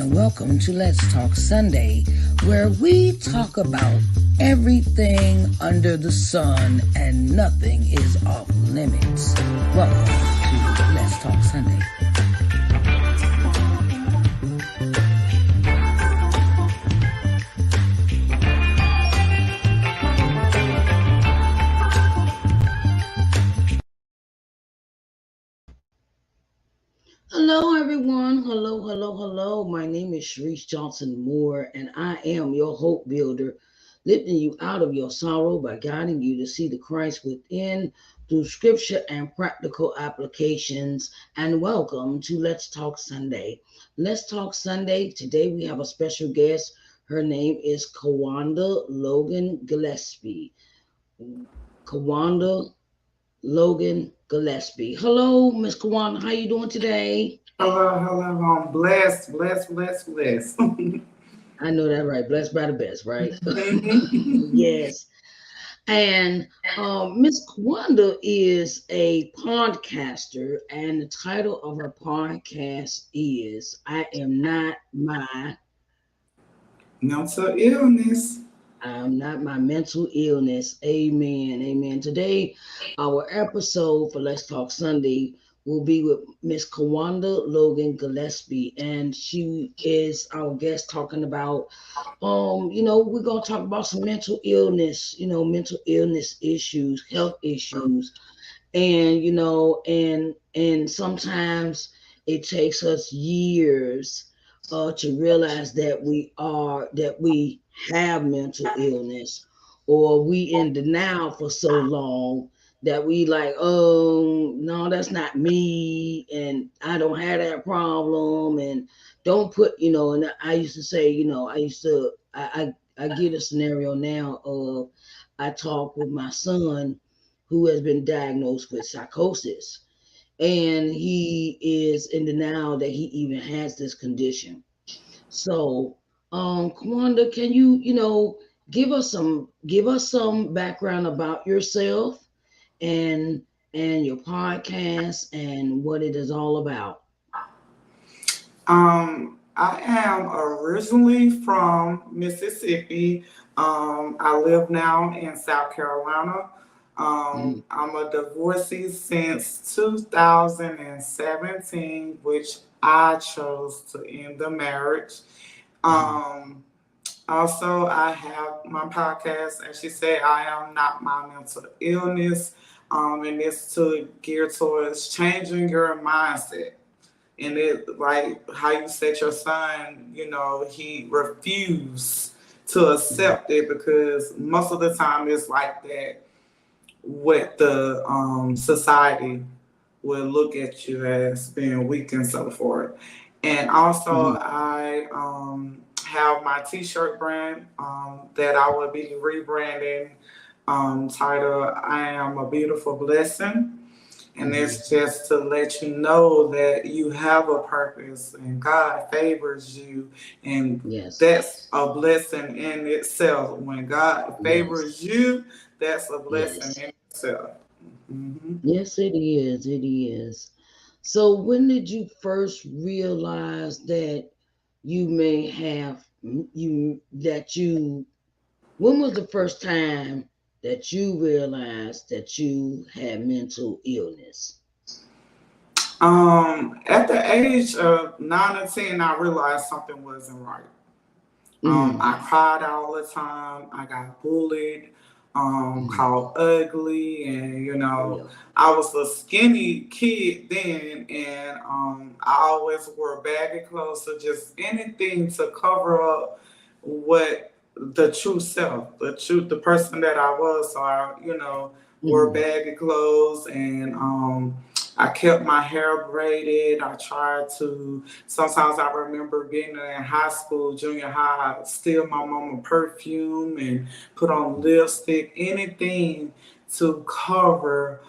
and welcome to Let's Talk Sunday, where we talk about everything under the sun and nothing is off limits. Welcome to Let's Talk Sunday. Hello, everyone. Hello. My name is Sharice Johnson Moore, and I am your hope builder, lifting you out of your sorrow by guiding you to see the Christ within through scripture and practical applications. And welcome to Let's Talk Sunday. Let's Talk Sunday. Today we have a special guest. Her name is Kewanda Logan-Gillespie. Kewanda Logan-Gillespie. Hello, Miss Kewanda. How you doing today? Hello. I'm blessed. I know that right. Blessed by the best, right? Yes. And Miss Kewanda is a podcaster, and the title of her podcast is "I Am Not My Mental illness. I'm Not My Mental Illness." Amen. Today, our episode for Let's Talk Sunday will be with Miss Kewanda Logan-Gillespie, and she is our guest talking about, we're gonna talk about some mental illness, mental illness issues, health issues, and sometimes it takes us years to realize that we have mental illness, or we in denial for so long that we like, oh no, that's not me, and I don't have that problem, and don't put, and I used to say, I get a scenario now of, I talk with my son who has been diagnosed with psychosis, and he is in denial that he even has this condition. So, Kewanda, can you, give us some background about yourself and your podcast and what it is all about? I am originally from Mississippi. I live now in South Carolina. I'm a divorcee since 2017, which I chose to end the marriage. Also, I have my podcast, as she said, I Am Not My Mental Illness, and it's to gear towards changing your mindset. And it, like how you said your son, he refused to accept it because most of the time it's like that with the society will look at you as being weak and so forth. And also, I have my T-shirt brand that I will be rebranding, titled "I Am a Beautiful Blessing." And it's just to let you know that you have a purpose and God favors you. And that's a blessing in itself. When God favors you, that's a blessing in itself. Yes, it is. It is. So when did you first realize that you may have when was the first time that you realized that you had mental illness? At the age of 9 or 10, I realized something wasn't right. I cried all the time. I got bullied, called ugly, and I was a skinny kid then, and I always wore baggy clothes, so just anything to cover up what the true self, the person that I was. So I, wore baggy clothes, and I kept my hair braided. I tried to, sometimes I remember being in high school, junior high, steal my mama perfume and put on lipstick, anything to cover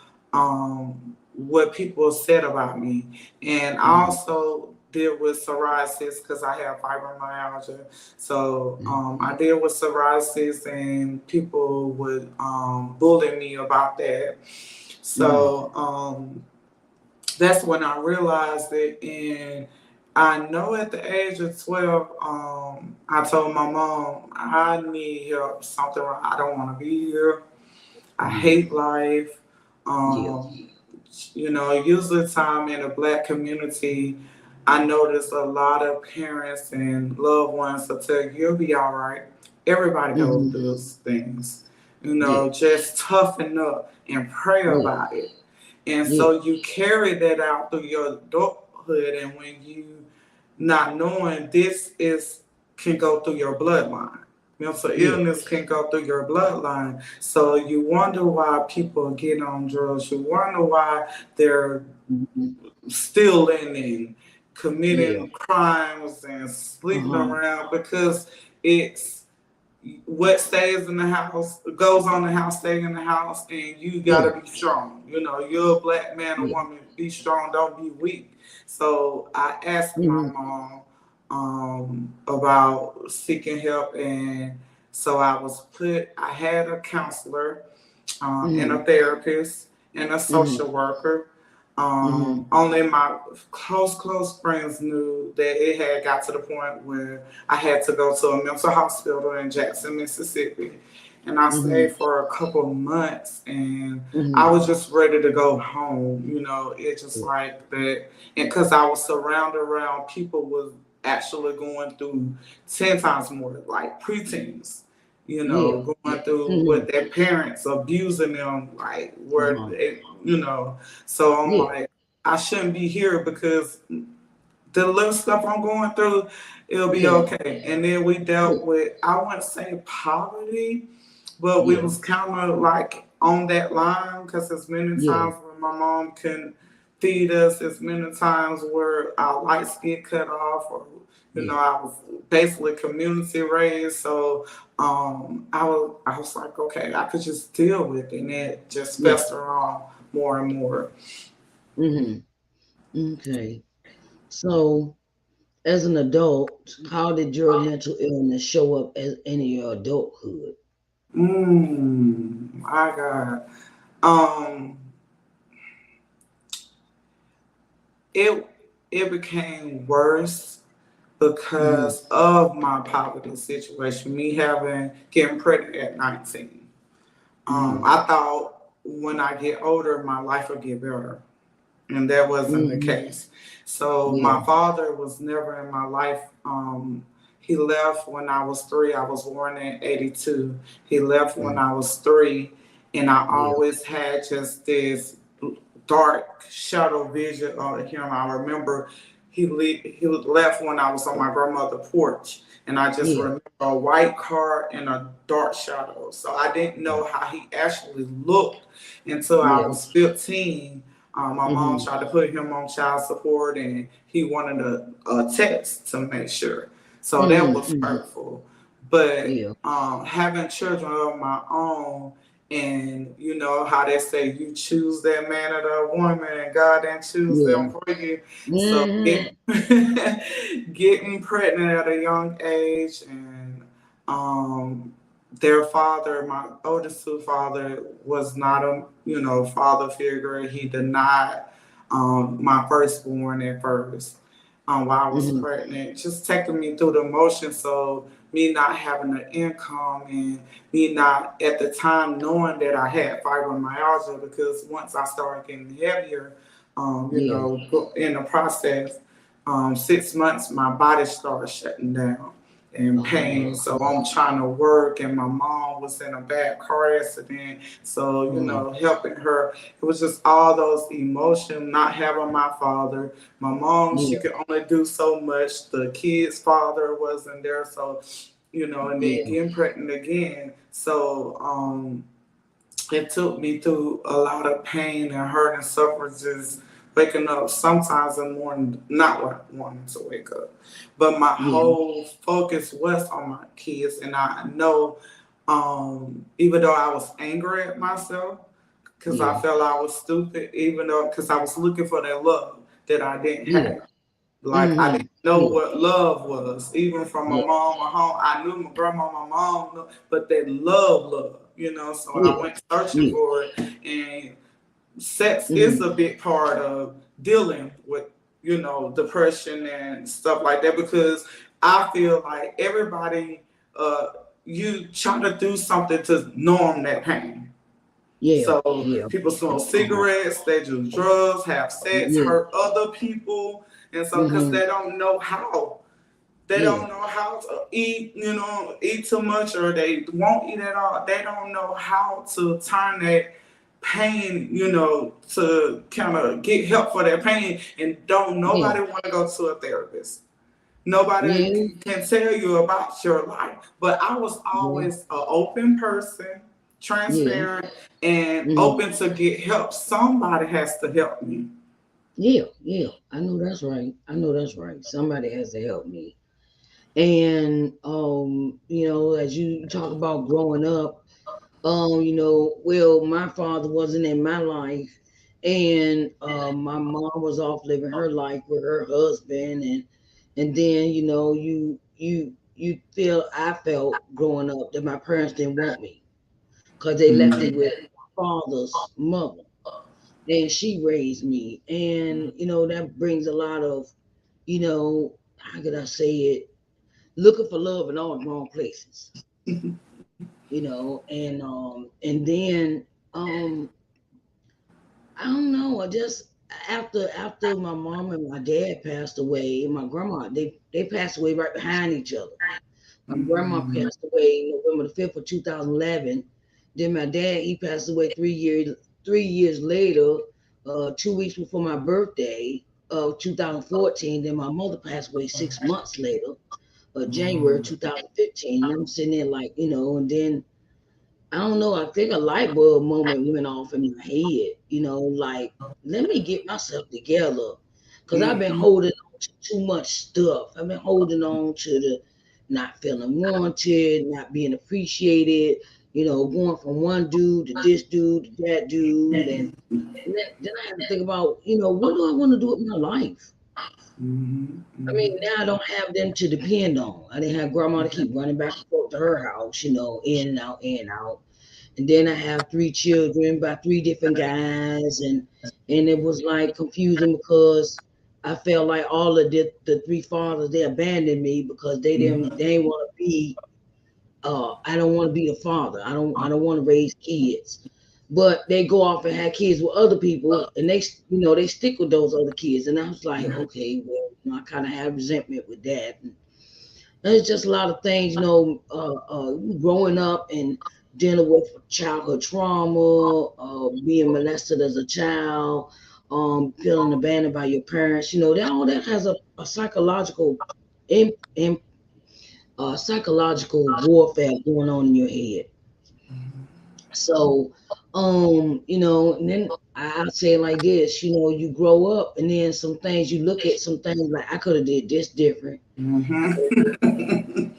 what people said about me. And I also deal with psoriasis because I have fibromyalgia. So I deal with psoriasis, and people would bully me about that. So that's when I realized it. And I know at the age of 12, I told my mom, I need help, something, I don't want to be here. I Mhm. hate life. Yeah. Um, usually time in the black community, I notice a lot of parents and loved ones will tell you, you'll be all right. Everybody goes Mhm. through those things. Yeah. Just toughen up and pray Yeah. about it. And Yeah. so you carry that out through your adulthood, and when you not knowing this is can go through your bloodline. Mental Yeah. illness can go through your bloodline. So you wonder why people get on drugs. You wonder why they're Mhm. stealing and Yeah. committing crimes and sleeping Uh-huh. around, because it's what stays in the house goes on the house, stay in the house, and you Yeah. gotta be strong. You're a black man or Yeah. woman, be strong, don't be weak. So I asked my Mhm. mom about seeking help, and so I had a counselor, and a Mhm. therapist and a Mhm. social worker. Mhm. Only my close friends knew that it had got to the point where I had to go to a mental hospital in Jackson, Mississippi. And I stayed Mhm. for a couple of months, and I Mhm. was just ready to go home. It's just Yeah. like that. And because I was surrounded around people was actually going through 10 times more, like preteens, Yeah. going through Mhm. with their parents abusing them, like where Uh-huh. they. So I'm Yeah. like, I shouldn't be here because the little stuff I'm going through, it'll be Yeah. okay. And then we Yeah. dealt with, I wouldn't say poverty, but we Yeah. was kind of like on that line, because as many Yeah. times when my mom couldn't feed us, as many times where our lights get cut off, or Yeah. I was basically community raised. So I was like, okay, I could just deal with it, and it just Yeah. fester on more and more. Mhm. Okay. So, as an adult, how did your mental illness show up in your adulthood? My God. Um, it it became worse Mhm. because of my poverty situation. Me having getting pregnant at 19. Mhm. I thought when I get older, my life would get better, and that wasn't the Mhm. case. So Yeah. my father was never in my life. He left when I was 3. I was born in '82. He left when Mhm. I was 3, and I Yeah. always had just this dark shadow vision of him. I remember he left when I was on my grandmother's porch, and I just Yeah. remember a white car and a dark shadow. So I didn't know how he actually looked until I Yeah. was 15. My mom Mhm. tried to put him on child support, and he wanted a test to make sure. So that Mhm. was Mhm. hurtful. But Yeah. having children of my own, and you know how they say you choose that man or that woman, and God didn't choose them Yeah. for you. So Mhm. getting pregnant at a young age, and um, their father, my oldest two father, was not a father figure. He denied my firstborn at first, while I was Mhm. pregnant, just taking me through the motions. So me not having an income, and me not at the time knowing that I had fibromyalgia, because once I started getting heavier, Yeah. in the process, 6 months my body started shutting down in Oh, pain. So I'm trying to work, and my mom was in a bad car accident. So, oh, helping her, it was just all those emotions, not having my father. My mom, she yeah. could only do so much. The kid's father wasn't there. So, and then Yeah. getting pregnant again. So, it took me through a lot of pain and hurt and suffering, just waking up sometimes in the morning, not wanting to wake up. But my Yeah. whole focus was on my kids. And I know, even though I was angry at myself, because I Yeah. felt I was stupid, even though, because I was looking for that love that I didn't Yeah. have. Like, I didn't Mhm. know Yeah. what love was, even from my Yeah. mom or home. I knew my grandma, my mom, but that love. So I Yeah. went searching Yeah. for it, and sex is Mhm. a big part of dealing with, depression and stuff like that, because I feel like everybody, uh, you try to do something to numb that pain. Yeah, So yeah, people smoke uh-huh, cigarettes, they do drugs, have sex, yeah, hurt other people, and so because mm-hmm, they don't know how. They yeah, don't know how to eat, eat too much, or they won't eat at all. They don't know how to turn that pain, to kind of get help for their pain. And don't yeah, nobody want to go to a therapist. Nobody yeah, can tell you about your life. But I was yeah, always an open person, yeah, transparent, and mm-hmm, open to get help. Somebody has to help me. yeah, yeah. I know that's right. I know that's right. Somebody has to help me. And as you talk about growing up, well, my father wasn't in my life, and my mom was off living her life with her husband, and then you feel I felt growing up that my parents didn't want me because they left me with my father's mother, and she raised me, and that brings a lot of how could I say it, looking for love in all the wrong places, and then um I don't know. I just after my mom and my dad passed away, and my grandma, they passed away right behind each other. My grandma Mhm. passed away November the 5th of 2011. Then my dad, he passed away 3 years later, 2 weeks before my birthday of 2014. Then my mother passed away 6 months later, January Mhm. 2015. And I'm sitting there like, and then I don't know. I think a light bulb moment went off in my head. Like, let me get myself together, because I've been Mhm. holding on to too much stuff. I've been holding on to the not feeling wanted, not being appreciated. Going from one dude to this dude to that dude, and then I have to think about, what do I want to do with my life? Mhm. I mean, Mhm. now I don't have them to depend on. I didn't have grandma to keep running back and forth to her house, in and out, in and out. And then I have three children by three different guys, and it was like confusing because I felt like all of the three fathers, they abandoned me because they didn't want to be, I don't want to be the father. I don't want to raise kids. But they go off and have kids with other people, and they stick with those other kids. And I was like, okay, well, I kind of have resentment with that. And there's just a lot of things, growing up and dealing with childhood trauma, being molested as a child, feeling abandoned by your parents. That all that has a psychological, in, in, psychological warfare going on in your head. So, and then I'll say it like this, you grow up, and then some things you look at, some things like I could have did this different. I could Mhm.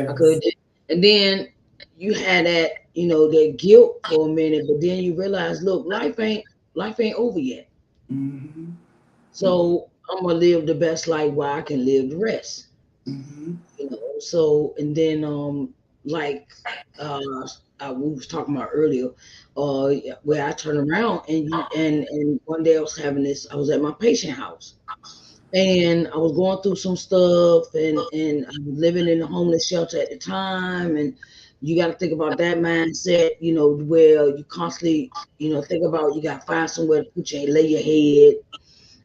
I could Yes. do. And then you had that guilt for a minute, but then you realize, look, life ain't over yet. Mhm. So I'm gonna live the best life while I can live the rest. Mhm. So and then like uh we was talking about earlier, where I turn around and one day I was at my patient house, and I was going through some stuff, and I was living in a homeless shelter at the time, and you got to think about that mindset, where you constantly, think about you got to find somewhere to lay your head,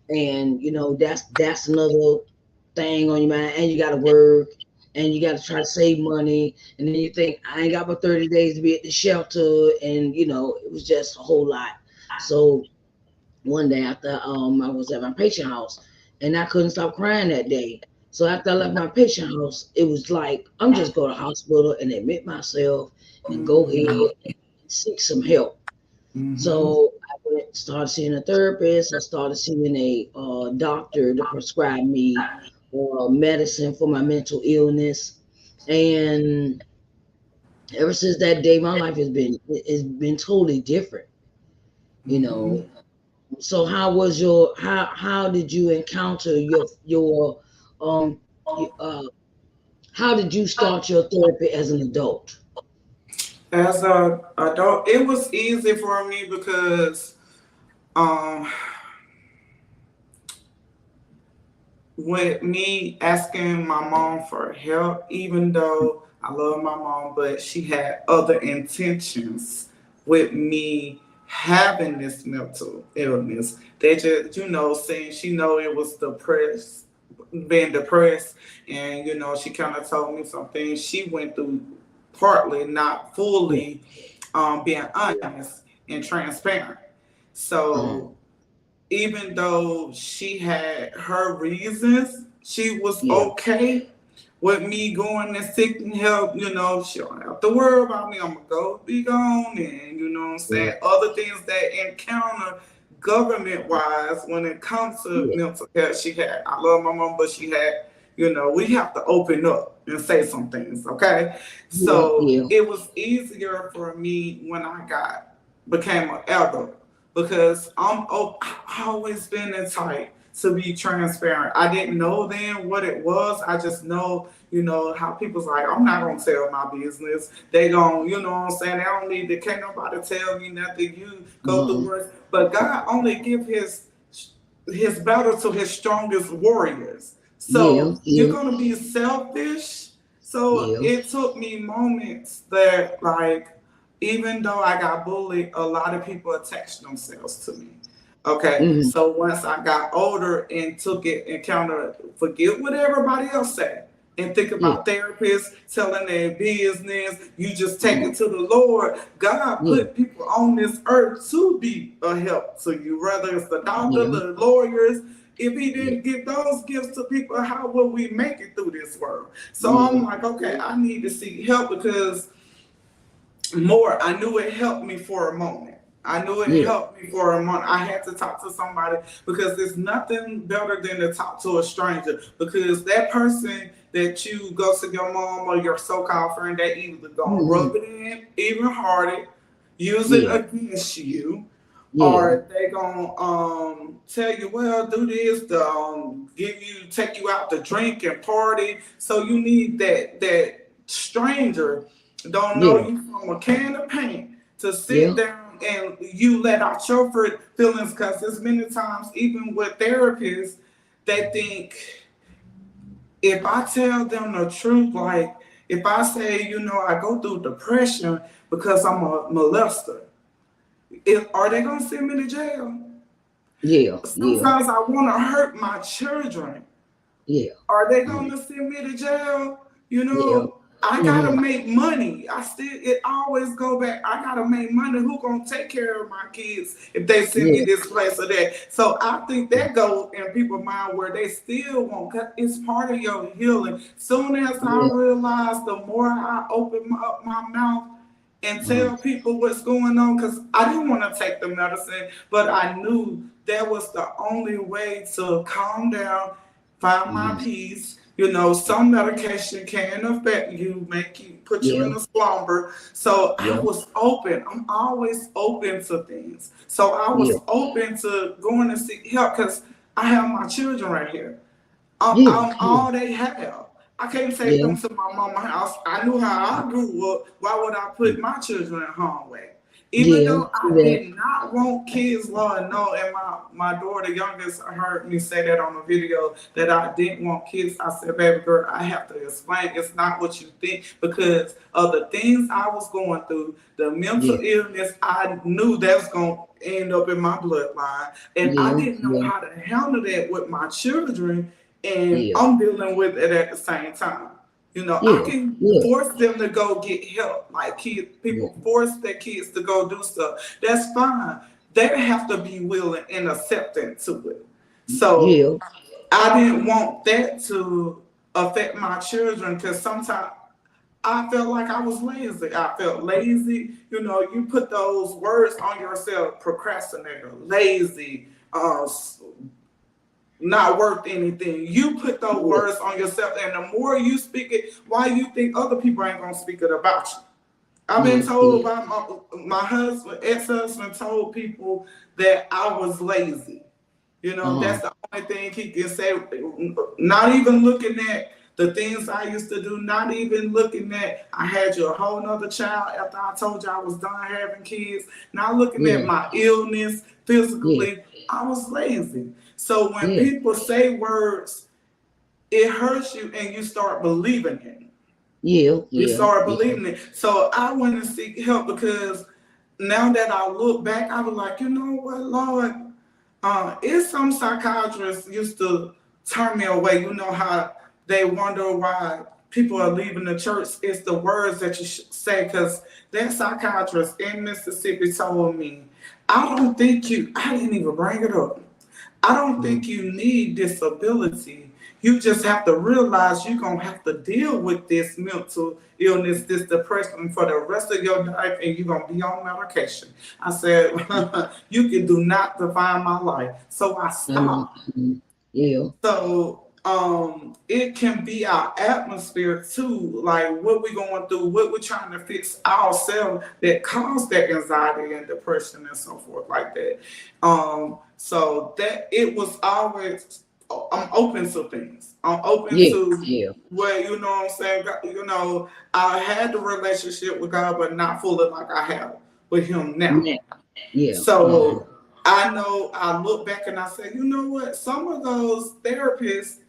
and that's another thing on your mind, and you got to work, and you got to try to save money, and then you think I ain't got but 30 days to be at the shelter, and it was just a whole lot. So one day after I was at my patient house, and I couldn't stop crying that day. So after I left my patient house, it was like I'm just going to hospital and admit myself and go ahead Mhm. and seek some help. Mhm. So I started seeing a therapist. I started seeing a doctor to prescribe me medicine for my mental illness, and ever since that day, my life has been totally different. You know, Mhm. So how did you encounter your um how did you start your therapy as an adult? As a adult, it was easy for me because um with me asking my mom for help, even though I love my mom, but she had other intentions with me having this mental illness. They just, saying she know it was depressed, being depressed, and she kind of told me some things she went through, partly not Yeah. fully, being honest and transparent. Uh-huh. So even though she had her reasons, she was Yeah. okay with me going and seeking help. She don't have to worry about me. I'm gonna go be gone, and what I'm Yeah. saying, other things that encounter government wise when it comes to Yeah. mental health. She had. I love my mom, but she had. We have to open up and say some things, okay? Yeah. So Yeah. it was easier for me when I became an adult because I always been the type to be transparent. I didn't know then what it was. I just know, how people's like, I'm not gonna tell my business. They gon', what I'm saying, they don't need to, can't nobody tell me nothing. You go through Uh-huh. words. But God only give his battle to his strongest warriors. Yeah. So you're Yeah. gonna be selfish. So Yeah. it took me moments that, like, even though I got bullied, a lot of people attached themselves to me. Okay, Mm-hmm. so once I got older and took it and kind of forget what everybody else said and think Yeah. about therapists telling their business, you just take Uh-huh. it to the Lord. God Yeah. put people on this earth to be a help to you, whether it's the doctor, Yeah. the lawyers. If he Yeah. didn't give those gifts to people, how will we make it through this world? So Yeah. I'm like, okay, I need to seek help because more. I knew it helped me for a moment. I knew it Yeah. helped me for a month. I had to talk to somebody because there's nothing better than to talk to a stranger because that person that you go to your mom or your so-called friend, they either gonna Mm-hmm. rub it in even harder, use it Yeah. against you, Yeah. or they gonna tell you, well, do this to take you out to drink and party. So you need that stranger don't know Yeah. you from a can of paint to sit Yeah. down and you let out your feelings because there's many times even with therapists they think if I tell them the truth, like if I say, I go through depression because I'm a molester, are they gonna send me to jail? Yeah. Yeah. Sometimes I want to hurt my children. Yeah. Are they Uh-huh. gonna send me to jail? Yeah. I gotta Mm-hmm. make money. It always go back. I gotta make money. Who gonna take care of my kids if they send me Yeah. this place or that? So I think that goes in people's mind where they still won't. Cause it's part of your healing. Soon as I Yeah. realize, the more I open up my mouth and Uh-huh. tell people what's going on, because I didn't want to take the medicine, but I knew that was the only way to calm down, find my Mm-hmm. peace. Some medication can affect you, make you put you Yeah. in a slumber. So I Yeah. was open. I'm always open to things. So I Yeah. was open to going to seek help because I have my children right here. Yeah. I'm Yeah. all they have. I can't take Yeah. them to my mama's house. I knew how I grew up. Why would I put my children in harm's way? Even Yeah. though See I that. did not want kids, Lord, no. And my daughter, youngest, heard me say that on the video that I didn't want kids. I said, baby girl, I have to explain. It's not what you think because of the things I was going through, the mental Yeah. illness. I knew that was going to end up in my bloodline. And I Yeah. didn't know Yeah. how to handle that with my children and Yeah. I'm dealing with it at the same time. I Yeah. can Yeah. force them to go get help. Like Yeah. people force their kids to go do stuff. That's fine. They have to be willing and accepting to it. So Yeah. I didn't want that to affect my children because sometimes I felt like I was lazy. I felt lazy. You put those words on yourself: procrastinator, lazy, not worth anything. You put those Yeah. words on yourself, and the more you speak it, why you think other people ain't gonna speak it about you? I've been Yeah. told Yeah. by my husband, ex-husband, told people that I was lazy. Uh-huh. That's the only thing he can say. Not even looking at the things I used to do, not even looking at I had you a whole nother child after I told you I was done having kids, not looking at Yeah. my illness Yeah. physically, I was lazy. So when Yeah. people say words it hurts you and you start believing it. Yeah, You yeah, start yeah. believing it. So I went and seek help because now that I look back, I was like, you know what, Lord, it's some psychiatrists used to turn me away. You know how they wonder why people are leaving the church? It's the words that you say. Because that psychiatrist in Mississippi told me, I didn't even bring it up. I don't Mm. think you need disability. You just have to realize you're going to have to deal with this mental illness, this depression for the rest of your life, and you're going to be on medication. I said, you can do not define my life. So I Mm. stopped. Mm. Yeah, So it can be our atmosphere too, like what we're going through, what we're trying to fix ourselves that cause that anxiety and depression and so forth like that. So that it was always I'm open to things. I'm open yeah, to yeah. where you know what I'm saying. You know, I had the relationship with God, but not fully like I have with Him now. Yeah, yeah. Mm-hmm. So I know I look back and I say, you know what? Some of those therapists,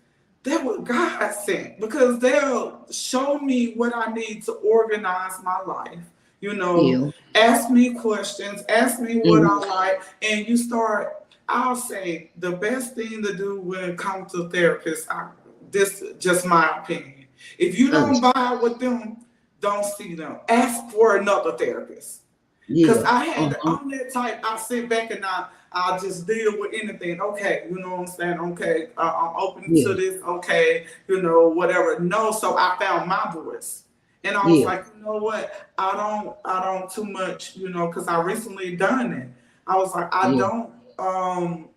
they're what God sent because they'll show me what I need to organize my life. You know, Yeah. ask me questions, ask me what I Mm-hmm. like, and you start. I'll say the best thing to do when it comes to therapists, this just my opinion. If you don't buy with them, don't see them. Ask for another therapist. Cause Yeah. Uh-huh. I'm that type. I sit back and I just deal with anything. Okay, you know what I'm saying. Okay, I'm open Yeah, to this. Okay, you know whatever. No, so I found my voice, and I was yeah, like, you know what? I don't too much. You know, cause I recently done it. I was like, I yeah, don't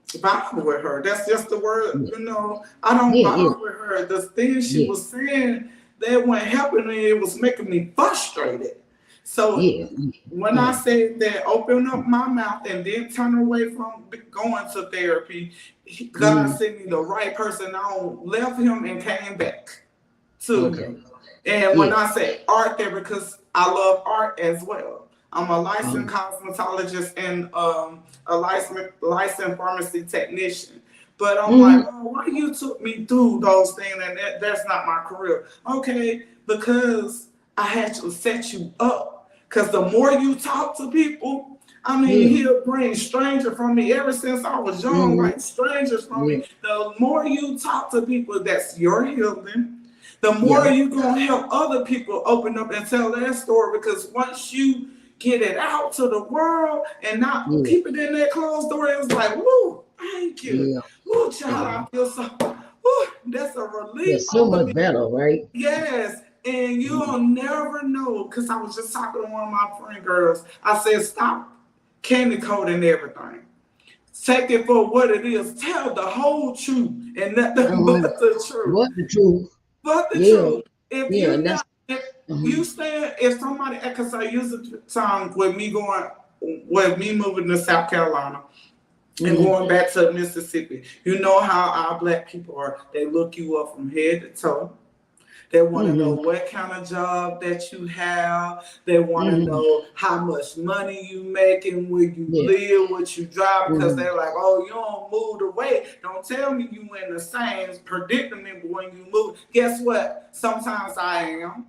vibe with her. That's just the word. yeah, You know, I don't yeah, yeah, vibe with her. The things she yeah, was saying that wasn't helping me. It was making me frustrated. So yeah. when I Mm. said that, open up my mouth and then turn away from going to therapy, God Mm. sent me the right person on, left him and came back to Okay. him. And when Yeah. I say art therapy, because I love art as well. I'm a licensed Um. cosmetologist and a licensed pharmacy technician. But I'm like, Mm. oh, why you took me through those things and that's not my career? Okay, because I had to set you up. Because the more you talk to people, I mean, Yeah. he'll bring strangers from me ever since I was young, Mm. like strangers from Yeah. me. The more you talk to people, that's your healing. The more Yeah. you gonna help other people open up and tell their story because once you get it out to the world and not Yeah. keep it in that closed door, it's like, woo, thank you. Yeah. Woo, child, Yeah. I feel so, woo, that's a relief That's so over much me. better, right? Yes, and Mm. you'll never know because I was just talking to one of my friend girls. I said, stop candy coating everything. Take it for what it is. Tell the whole truth and nothing but Uh-huh. the truth. What the truth? But the Yeah. truth, if Yeah. you And that's. not, if Uh-huh. you stand, if somebody, because I used the time with me moving to South Carolina and Mm. going back to Mississippi, you know how our black people are. They look you up from head to toe. They want to know Mm-hmm. what kind of job that you have. They want to Mm-hmm. know how much money you making, where you Yeah. live, what you drive, because Mm-hmm. they're like, oh, you don't move away. Don't tell me you in the same predicament when you move. Guess what? Sometimes I am.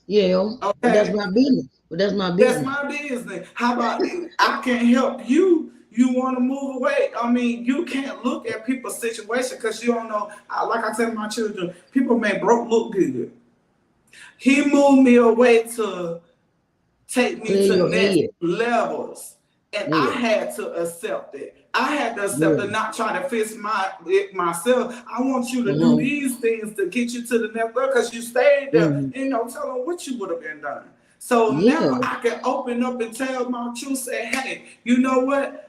Yeah. But that's Okay. my business. But that's my That's business. my business. How about I can help you? You want to move away? I mean, you can't look at people's situation because you don't know. Like I tell my children, people may broke look good. He moved me away to take me Clear to your next head. levels. And I Yeah. had to accept it. I had to accept Yeah. it, not try to fix it myself. I want you to do Uh-huh. these things to get you to the next level because you stayed there. Mm-hmm. You know, tell them what you would have been done. So Yeah. now I can open up and tell my truth, say, hey, you know what?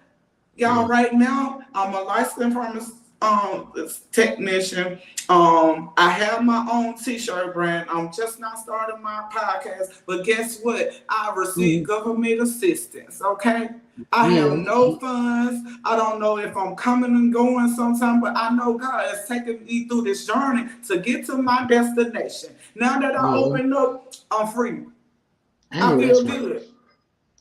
Y'all, Yeah. right now, I'm a licensed pharmacist technician. I have my own t-shirt brand. I'm just not starting my podcast, but guess what? I receive Mm-hmm. government assistance. Okay, I have Yeah. no funds. I don't know if I'm coming and going sometime, but I know God is taking me through this journey to get to my destination. Now that I Yeah. opened up, I'm free. I I know feel that's right. good.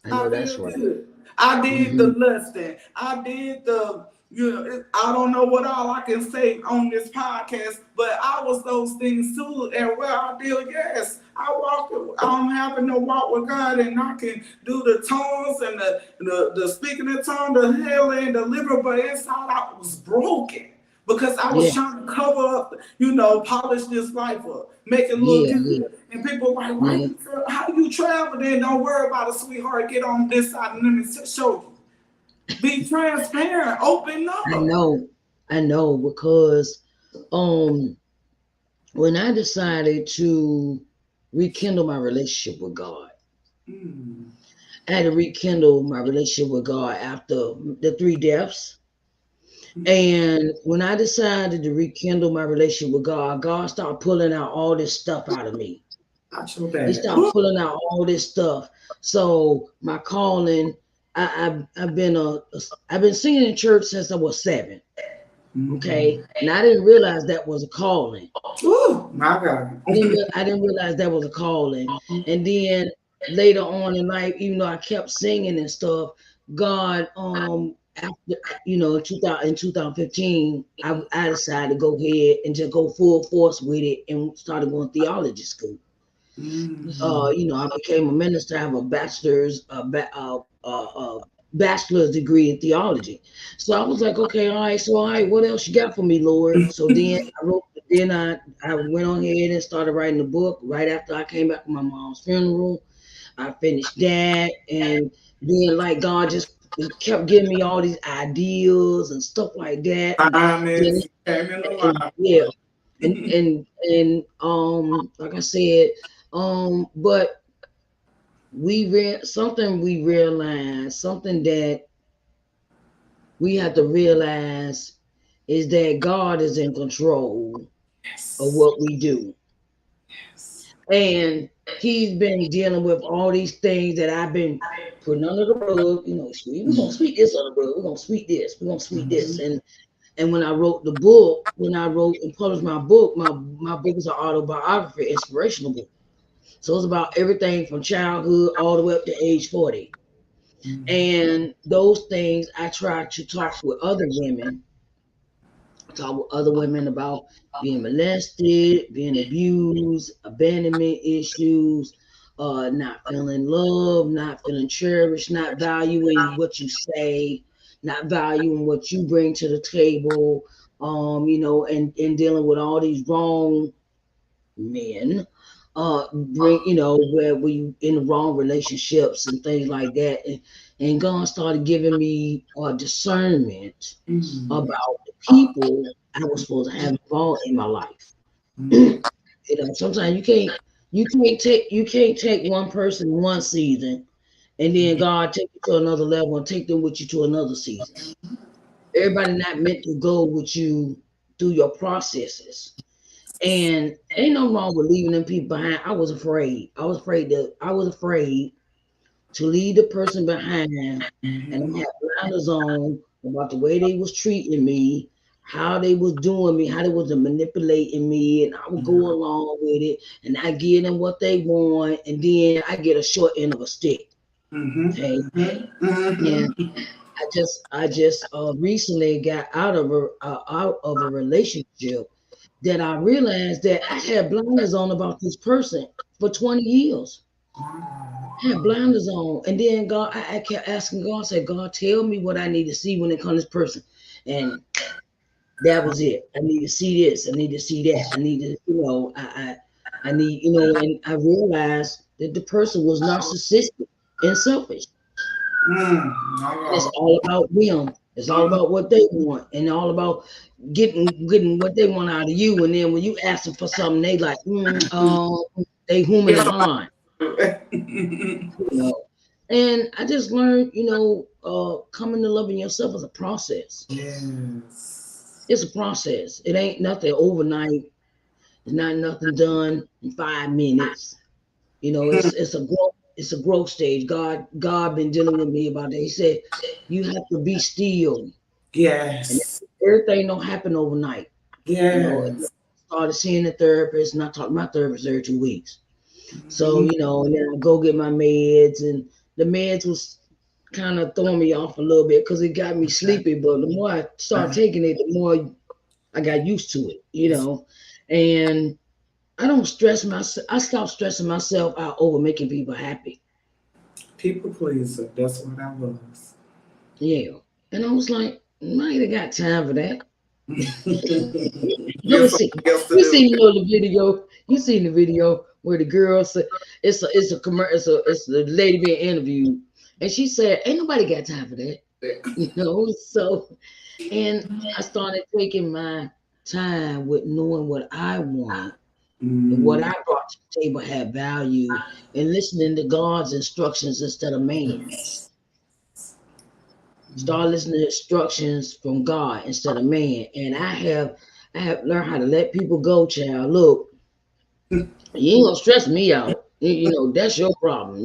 I I know that's feel right. good. I did the Mm-hmm. lusting. I did the I don't know what all I can say on this podcast, but I was those things too. And where I deal, yes, I walk. I'm having to walk with God, and I can do the tongues and the speaking in tongue, the healing, the liver, but inside I was broken because I was Yeah, trying to cover up, polish this life up, make it look yeah, yeah, good. And people like, yeah. how you travel? Then don't worry about it, sweetheart. Get on this side and let me show you. Be transparent. Open I up. know, I know, because um when I decided to rekindle my relationship with God, Mm. I had to rekindle my relationship with God after the three deaths. And when I decided to rekindle my relationship with God, God started pulling out all this stuff out of me. Not your He bad. started pulling out all this stuff. So my calling, I've been singing in church since I was 7. Mm-hmm. Okay, and I didn't realize that was a calling. Ooh, my God. I didn't realize that was a calling. And then later on in life, even though I kept singing and stuff, God, after in 2015, I decided to go ahead and just go full force with it and started going theology school. Mm-hmm. I became a minister. I have bachelor's degree in theology. So I was like, okay, all right, what else you got for me, Lord? So then I went on ahead and started writing the book right after I came back from my mom's funeral. I finished that, and then like God just kept giving me all these ideas and stuff like that, and Time then is came in the and line. yeah, and like I said, but we realized something that we have to realize is that God is in control of Yes. what we do. Yes. And he's been dealing with all these things that I've been putting under the rug. We're gonna sweep this under the rug. We're gonna sweep this. We're gonna sweep this. Mm-hmm. And when I wrote the book, when I wrote and published my book, my book is an autobiography, inspirational book. So it's about everything from childhood all the way up to age 40. And those things I try to talk with other women, talk with other women about being molested, being abused, abandonment issues, not feeling loved, not feeling cherished, not valuing what you say, not valuing what you bring to the table, and dealing with all these wrong men bring where we in the wrong relationships and things like that, and God started giving me discernment Mm-hmm. about the people I was supposed to have involved in my life. Mm-hmm. Sometimes you can't take one person one season and then God take you to another level and take them with you to another season. Everybody not meant to go with you through your processes. And ain't no wrong with leaving them people behind. I was afraid. I was afraid to leave the person behind, and I had blinders on about the way they was treating me, how they was doing me, how they was manipulating me, and I would go along with it, and I give them what they want, and then I get a short end of a stick. Mm-hmm. Okay, and Mm-hmm. I just recently got out of a relationship that I realized that I had blinders on about this person for 20 years. I had blinders on. And then I kept asking God, I said, God, tell me what I need to see when it comes to this person. And that was it. I need to see this. I need to see that. I need to, I need, and I realized that the person was narcissistic and selfish. And it's all about them. It's all about what they want and all about getting what they want out of you. And then when you ask them for something, they like, they human and hard, you know. And I just learned, coming to loving yourself is a process. Yes. It's a process. It ain't nothing overnight. It's not nothing done in 5 minutes. It's a growth stage. God been dealing with me about that. He said, you have to be still. And Yes. everything don't happen overnight. I Yes. started seeing a therapist, and I talked to my therapist every 2 weeks. So, Mhm. and then I go get my meds, and the meds was kind of throwing me off a little bit because it got me sleepy. But the more I start taking it, the more I got used to it, And I don't stress myself. I stopped stressing myself out over making people happy. People pleaser. That's what I was. Yeah. And I was like, I ain't got time for that. Let Get me see. something else to You do. seen the video? You seen the video where the girl said it's a commercial. It's the lady being interviewed, and she said, "Ain't nobody got time for that." So and I started taking my time with knowing what I wanted and what I Mm, brought to the table had value, and listening to God's instructions instead of man's. Start listening to instructions from God instead of man. And I have learned how to let people go, child. Look, you ain't gonna stress me out. That's your problem.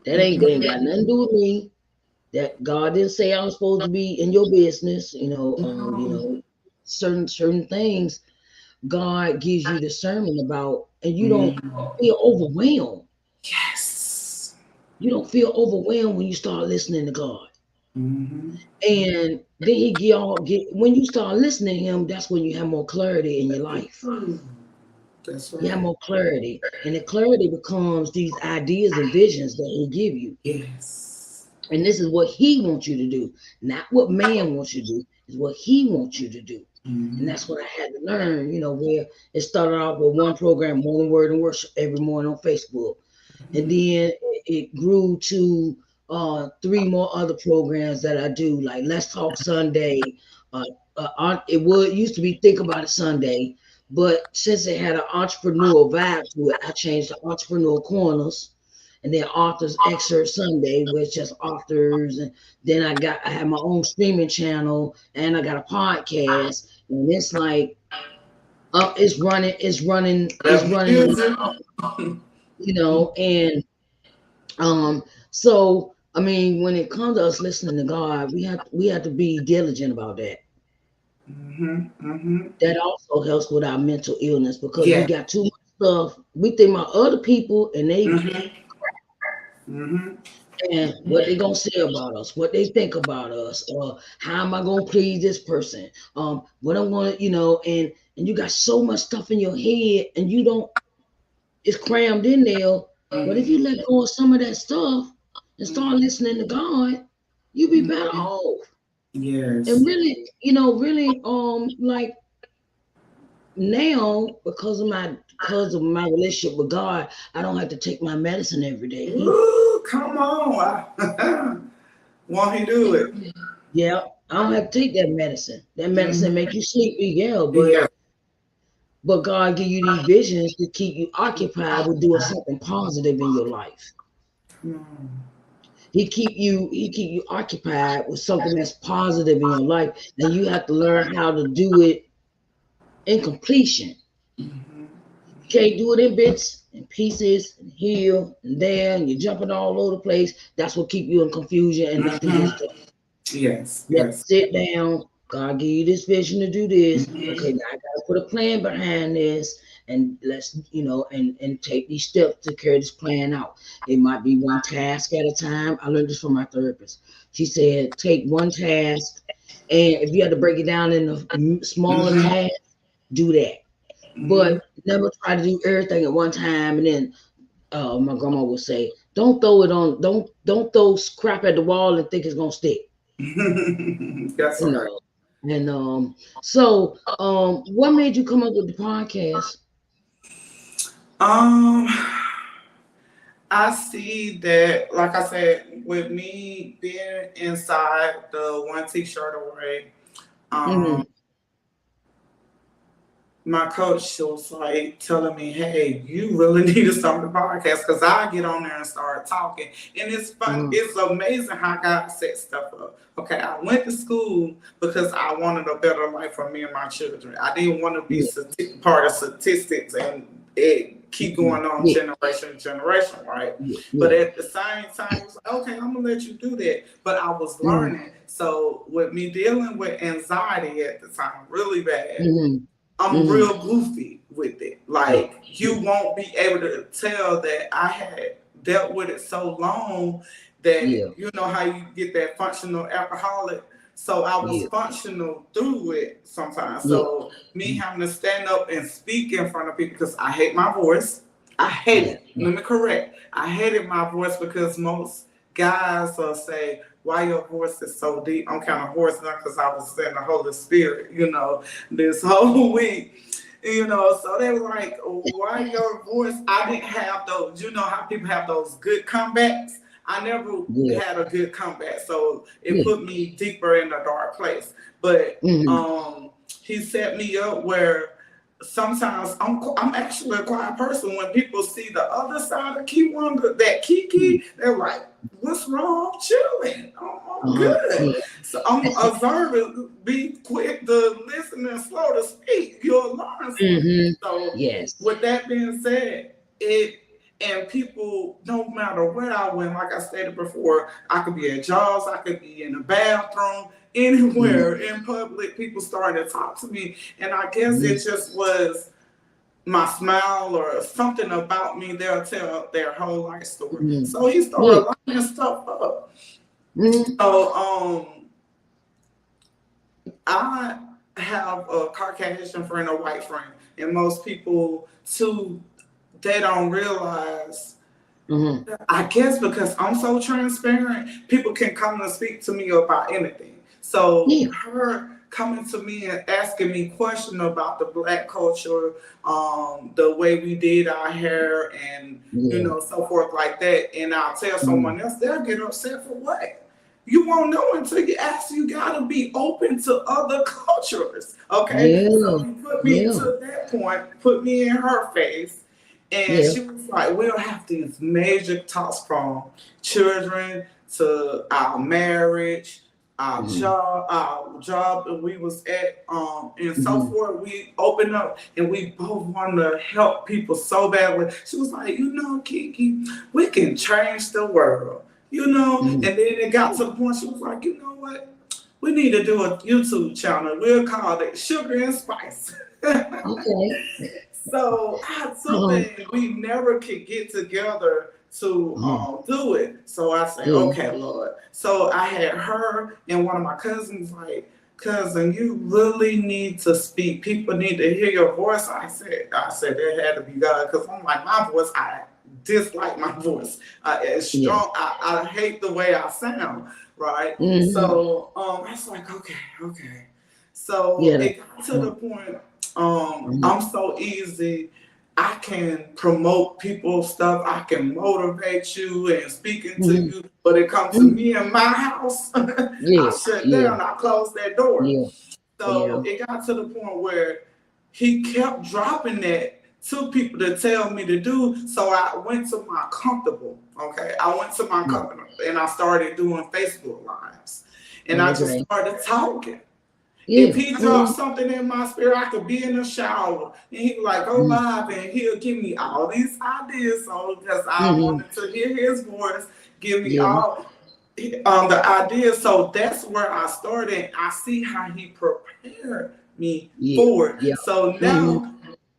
That ain't got nothing to do with me. That God didn't say I was supposed to be in your business. Certain things God gives you discernment about, and you don't mm. feel overwhelmed. Yes. You don't feel overwhelmed when you start listening to God. Mm-hmm. And then he get when you start listening to him, that's when you have more clarity in your life. That's You have right. more clarity. And the clarity becomes these ideas and visions that he give you. Yes. And this is what he wants you to do, not what man wants you to do, is what he wants you to do. And Mm-hmm. that's what I had to learn, where it started off with one program, Morning Word and Worship, every morning on Facebook. And then it grew to three more other programs that I do, like Let's Talk Sunday. It used to be Think About It Sunday, but since it had an entrepreneurial vibe to it, I changed to Entrepreneur Corners, and then Authors Excerpt Sunday, which just authors. And then I have my own streaming channel, and I got a podcast, and it's like it's running That music. now, and so I mean, when it comes to us listening to God, we have to be diligent about that. Mm-hmm. Mm-hmm. That also helps with our mental illness because we Yeah. got too much stuff. We think about other people Mm-hmm. Mm-hmm. and what they gonna say about us, what they think about us, or how am I gonna please this person? What I'm gonna, and you got so much stuff in your head, and you don't. It's crammed in there. But if you Mm-hmm. let go of some of that stuff and start listening to God, you be better Mm-hmm. off. Yes. And really, really, like now because of my relationship with God, I don't have to take my medicine every day either. Ooh, come on. Won't he do it? Yeah, I don't have to take that medicine. That medicine make Mm-hmm. you sleepy, yeah, Yeah. but God give you these visions to keep you occupied with doing something positive in your life. Come on. He keep you occupied with something that's positive in your life, and you have to learn how to do it in completion. Mm-hmm. You can't do it in bits and pieces and here and there, and you're jumping all over the place. That's what keep you in confusion and nothing gets Mm-hmm. done. Yes. You have to Yes. sit down. God give you this vision to do this. Okay, Mm-hmm. now I gotta put a plan behind this, and let's and take these steps to carry this plan out. It might be one task at a time. I learned this from my therapist. She said take one task, and if you have to break it down into smaller Mm-hmm. tasks, do that. Mm-hmm. But never try to do everything at one time. And then my grandma would say, "Don't throw it on. Don't throw scrap at the wall and think it's gonna stick." That's You right. know. And what made you come up with the podcast? Um, I see that, like I said, with me being inside the one t-shirt away, um, Mm-hmm. my coach was like telling me, "Hey, you really need to start a podcast." Because I get on there and start talking, and it's fun. Uh, It's amazing how God set stuff up. Okay, I went to school because I wanted a better life for me and my children. I didn't want to be yeah. part of statistics and it keep Mm-hmm. going on Yeah. generation to generation, right? Yeah. But Yeah. at the same time, it was like, okay, I'm gonna let you do that. But I was Mm-hmm. learning. So with me dealing with anxiety at the time, really bad, Mm-hmm. I'm Mm-hmm. real goofy with it. Yeah. Like Yeah. you won't be able to tell that I had dealt with it so long that, Yeah. you know how you get that functional alcoholic. So I was Yeah. functional through it sometimes. Yeah. So me having to stand up and speak in front of people because I hate my voice. I hate Yeah. it. Let me correct. I hated my voice because most guys will say, why your voice is so deep? I'm kind of hoarse now because I was in the Holy Spirit, this whole week. So they were like, why your voice? I didn't have those, how people have those good comebacks. I never Yeah. had a good comeback. So it Yeah. put me deeper in a dark place. But Mm-hmm. he set me up where sometimes I'm actually a quiet person. When people see the other side of Kewanda, that Kiki, they're like, what's wrong? Chilling. I'm Yeah. good. So I'm observant, be quick to listen and slow to speak. You'll learn something. Mm-hmm. So Yes. with that being said, and people, no matter where I went, like I stated before, I could be at jobs, I could be in the bathroom, anywhere Mm-hmm. in public, people started to talk to me. And I guess Mm-hmm. it just was my smile or something about me. They'll tell their whole life story. Mm-hmm. So he Yeah. started lining stuff up. Mm-hmm. So I have a Caucasian friend, a white friend, and most people too, they don't realize. Mm-hmm. I guess because I'm so transparent, people can come and speak to me about anything. So Yeah. her coming to me and asking me questions about the Black culture, the way we did our hair, and Yeah. so forth like that, and I'll tell Mm-hmm. someone else, they'll get upset for what? You won't know until you ask. You gotta be open to other cultures. Okay, so Yeah. he put me Yeah. to that point, put me in her face, and Yeah. she was like, we'll have these major talks from children to our marriage, Mm-hmm. our job that we was at, and so Mm-hmm. forth. We opened up and we both want to help people so badly. She was like, Kiki, we can change the world, Mm-hmm. and then it got to the point she was like, you know what? We need to do a YouTube channel. We'll call it Sugar and Spice. Okay. So I had Uh-huh. something we never could get together to Uh-huh. do it. So I said, Yeah. okay, Lord. So I had her and one of my cousins like, cousin, you really need to speak. People need to hear your voice. I said that had to be God because I'm like, my voice, I dislike my voice. It's Yes. strong. I hate the way I sound, right? Mm-hmm. So I was like, okay. So Yeah. it got to the Uh-huh. point, Uh-huh. I'm so easy. I can promote people's stuff. I can motivate you and speaking to Mm-hmm. you. But it comes to Mm-hmm. me in my house, I Yeah. shut Yeah. down. I close that door. Yeah. So Yeah. it got to the point where he kept dropping that to people to tell me to do. So I went to my comfortable. Okay. I went to my Yeah. comfortable and I started doing Facebook lives. And I just Okay. started talking. If Yeah. he dropped Mm-hmm. something in my spirit, I could be in the shower and he would like go Mm-hmm. live and he'll give me all these ideas. So because I Mm-hmm. wanted to hear his voice, give me Yeah. all the ideas. So that's where I started. I see how he prepared me Yeah. for it. Yeah. So Mm-hmm. now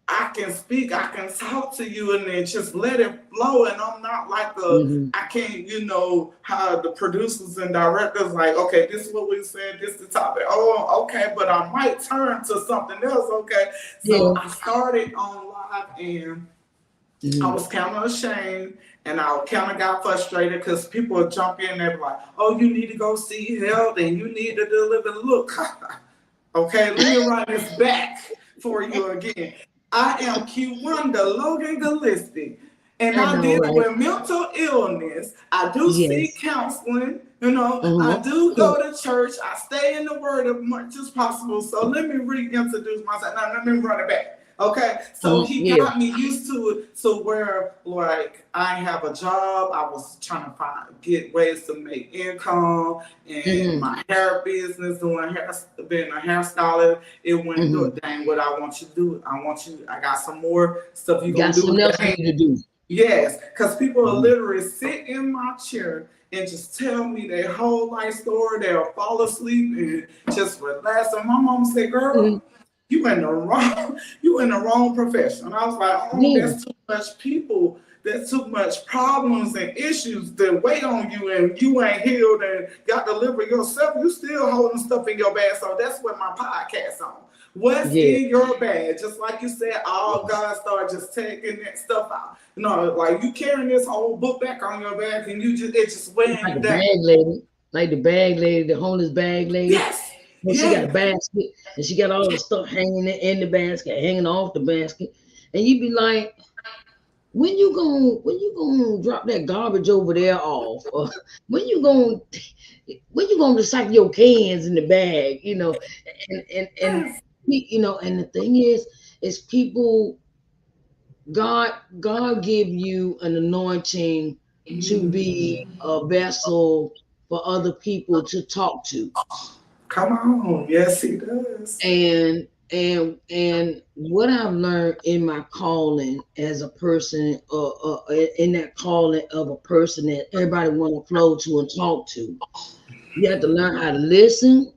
I can speak, I can talk to you and then just let it flow. And I'm not like Mm-hmm. I can't, how the producers and directors like, okay, this is what we said, this is the topic. Oh, okay, but I might turn to something else. Okay. So Yeah. I started on live and I Mm-hmm. was kind of ashamed and I kind of got frustrated because people would jump in and be like, oh, you need to go see health and you need to deliver. Look, okay, let me run this back for you again. I am Kewanda Logan-Gillespie, and I I know, deal right? with mental illness. I do seek Yes. counseling. Uh-huh. I do Yeah. go to church. I stay in the Word as much as possible. So let me reintroduce myself. Now let me run it back. Okay, so Uh-huh. he Yeah. got me used to it, to where like I have a job. I was trying to get ways to make income, and Mm-hmm. my hair business, doing hair, being a hairstylist. It went Mm-hmm. through. Dang, what I want you to do. I got some more stuff you You gonna got do. something else for you to do. Yes, because people will Mm-hmm. literally sit in my chair and just tell me their whole life story. They'll fall asleep and just relax. And my mom said, Mm-hmm. "Girl, you in the wrong, you in the wrong profession." And I was like, "Oh, Yeah. that's too much people there's too much problems and issues that weigh on you, and you ain't healed and got delivered yourself. You still holding stuff in your bag. So that's what my podcast on. What's Yeah. in your bag? Just like you said, all God started just taking that stuff out. Like you carrying this whole book back on your back, and it just weighing Like you a down. bag lady, like the bag lady, the homeless bag lady. Yes, When she got a yes. basket and she got all the stuff hanging in the basket, hanging off the basket, and you be like, when you gonna drop that garbage over there off? Or when you gonna recycle your cans in the bag? And and the thing is people. God give you an anointing to Mm. be a vessel for other people to talk to. Come on. Yes, he does. And what I've learned in my calling as a person, in that calling of a person that everybody want to flow to and talk to, you have to learn how to listen,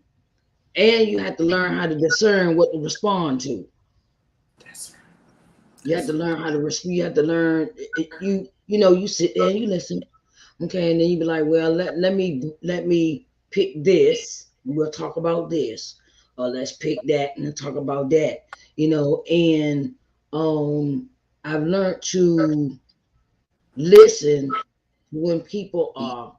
and you have to learn how to discern what to respond to. That's right. You have That's to learn how to you have to learn you sit there and you listen. Okay, and then you be like, well, let me pick this. We'll talk about this, or let's pick that and talk about that. And I've learned to listen when people are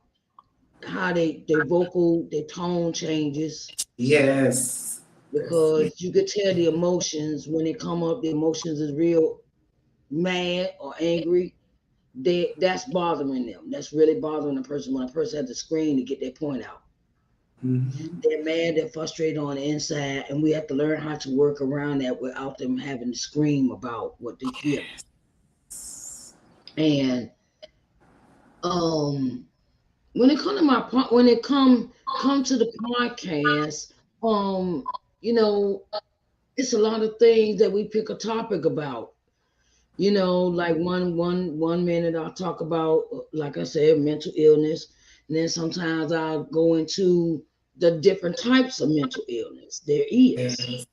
how their vocal, their tone changes, yes. That's it. because you could tell the emotions when they come up. The emotions is real mad or angry. That's bothering them. That's really bothering a person when a person has to scream to get their point out. Mm-hmm. They're mad, they're frustrated on the inside, and we have to learn how to work around that without them having to scream about what they feel. And um, when it come to when it come to the podcast, um, you know, it's a lot of things that we pick a topic about. Like one minute I'll talk about, like I said, mental illness, and then sometimes I'll go into the different types of mental illness there is. Yes.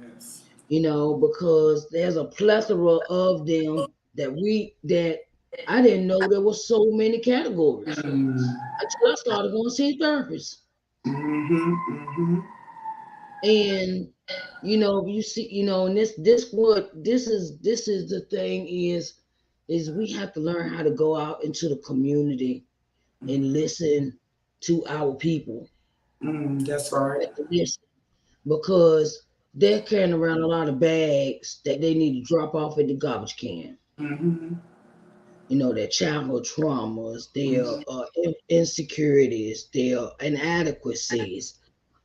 Yes. Because there's a plethora of them that I didn't know there were so many categories until I started going to see therapists. Mm-hmm. Mm-hmm. And you see, and this is the thing is we have to learn how to go out into the community and listen to our people. That's right. We have to listen because they're carrying around a lot of bags that they need to drop off at the garbage can. Mm-hmm. Their childhood traumas, their insecurities, their inadequacies.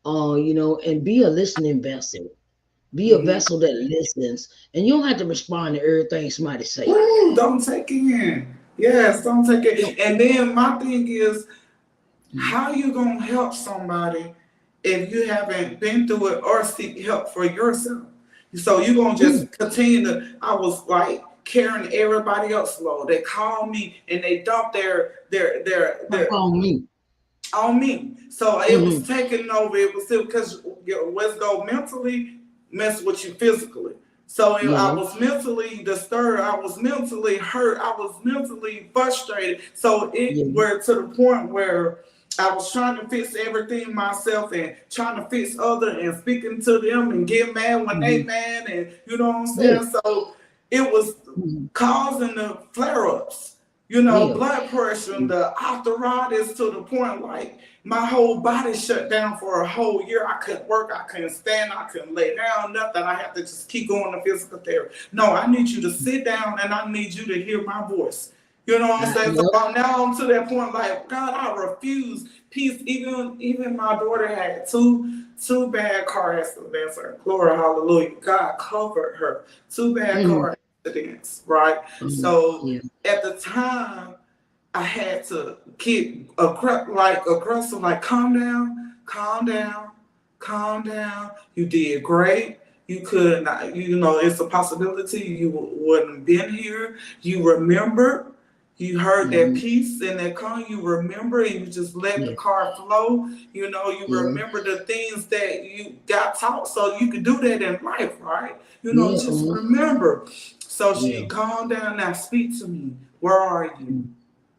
And be a listening vessel. Be a Mm-hmm. vessel that listens, and you don't have to respond to everything somebody say. Ooh, don't take it in. Yes, don't take You it. And then my thing is, don't- how you gonna help somebody if you haven't been through it or seek help for yourself? So you gonna mm, just continue to. I was like carrying everybody else load. They call me and they dump Stop their on me. on me. So it was Hmm. taking over. It was still because what's go mentally mess with you physically. So I Yeah, was mentally disturbed. I was mentally hurt. I was mentally frustrated. So it yeah, were to the point where I was trying to fix everything myself and trying to fix other and speaking to them and get mad when they hmm, mad and you know what I'm yeah, saying. So it was hmm, causing the flare ups. yeah, Blood pressure, mm, the arthritis to the point like my whole body shut down for a whole year. I couldn't work, I couldn't stand, I couldn't lay down, nothing. I had to just keep going to physical therapy. No, I need you to sit down and I need you to hear my voice. You know what I'm saying? yep, So now I'm to that point like, God, I refuse peace. Even my daughter had two bad car accidents. Glory, hallelujah. God covered her. Two bad hmm, car accidents, right? So yeah, at the time, I had to keep aggressive, like calm down, calm down, calm down. You did great. You could not, it's a possibility you wouldn't have been here. You remember, you heard that hmm, peace and that calm. You remember, and you just let the yeah, car flow. You yeah, remember the things that you got taught, so you could do that in life, right? yeah, Just remember. So she Yeah. calm down now, speak to me. Where are you? Mm.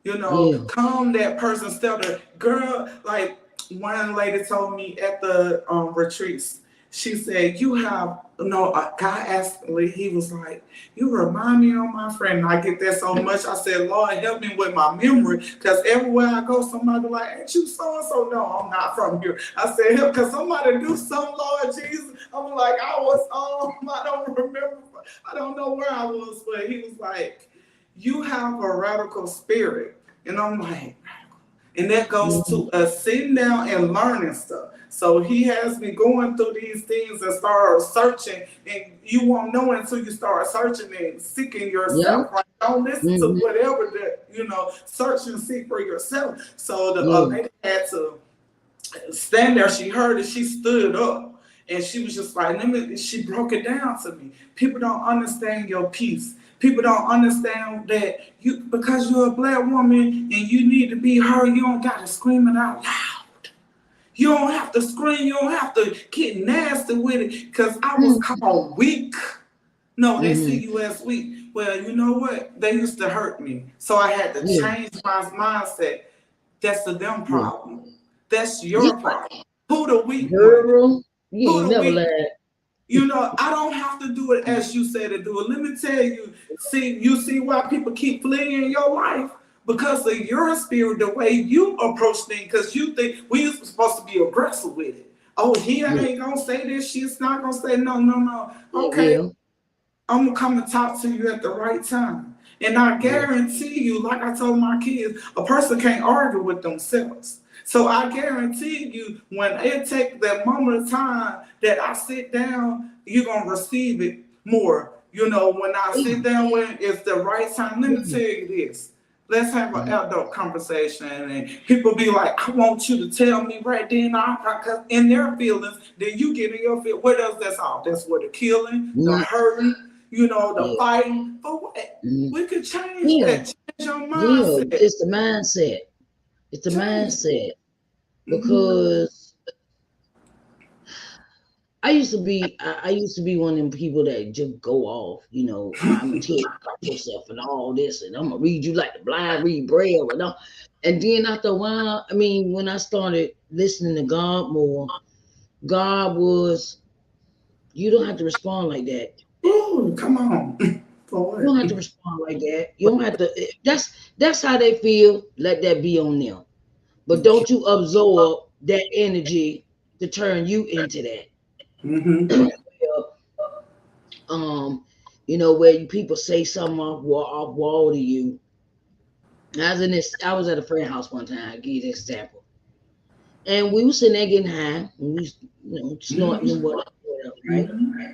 You know, Yeah. calm that person still there. Girl, like one lady told me at the retreats, she said, you have, no, a guy asked me, he was like, you remind me of my friend. And I get that so much. I said, Lord, help me with my memory. Because everywhere I go, somebody like, ain't you so-and-so? No, I'm not from here. I said, help, because somebody do something, Lord Jesus. I'm like, I was, I don't remember. I don't know where I was, but he was like, you have a radical spirit. And I'm like, and that goes Mhm. to us sitting down and learning stuff. So he has me going through these things and start searching, and you won't know until you start searching and seeking Yeah. yourself. Right? Don't listen to Hmm. whatever that search and seek for yourself. So the Yeah. lady had to stand there. She heard it. She stood up. And she was just like, she broke it down to me. People don't understand your peace. People don't understand that because you're a black woman and you need to be heard, you don't got to scream it out loud. You don't have to scream. You don't have to get nasty with it because I was called weak. No, they see Hmm. you as weak. Well, you know what? They used to hurt me. So I had to Yeah. change my mindset. That's a them Yeah. problem. That's Yeah. your problem. Who the weak one? Girl, you Who ain't the never weak? lied. I don't have to do it as you say to do it. Let me tell you, you see why people keep fleeing in your life? Because of your spirit, the way you approach things, because you think we supposed to be aggressive with it. Oh, he Yeah. ain't gonna say this, she's not gonna say no, no, no. Yeah. Okay, Yeah. I'm gonna come and talk to you at the right time. And I Yeah. guarantee you, like I told my kids, a person can't argue with themselves. So I guarantee you, when it takes that moment of time that I sit down, you're gonna receive it more. When I sit down when it's the right time, let me tell you this. Let's have an Mhm. adult conversation, and people be like, "I want you to tell me right then, because in their feelings, then you get in your feel. What else? That's all. That's where the killing, the Mhm. hurting, the Yeah. fighting. For what? Mhm. We could change Yeah. that. Change your Yeah. mindset. It's the mindset. It's the Change it. mindset Mm-hmm. because I used to be one of them people that just go off, I'm gonna tell you about yourself and all this, and I'm gonna read you like the blind read braille, and then after a while, I mean, when I started listening to God more, God was, you don't have to respond like that. Ooh, come on. For You don't have what? to respond like that. You don't have to. That's how they feel. Let that be on them. But don't you absorb that energy to turn you into that. Mm-hmm. um, where people say something off wall to you. I was at a friend house one time. I'll give you this example. And we were sitting there getting high, and we was, snorting and whatever, right? Mm-hmm.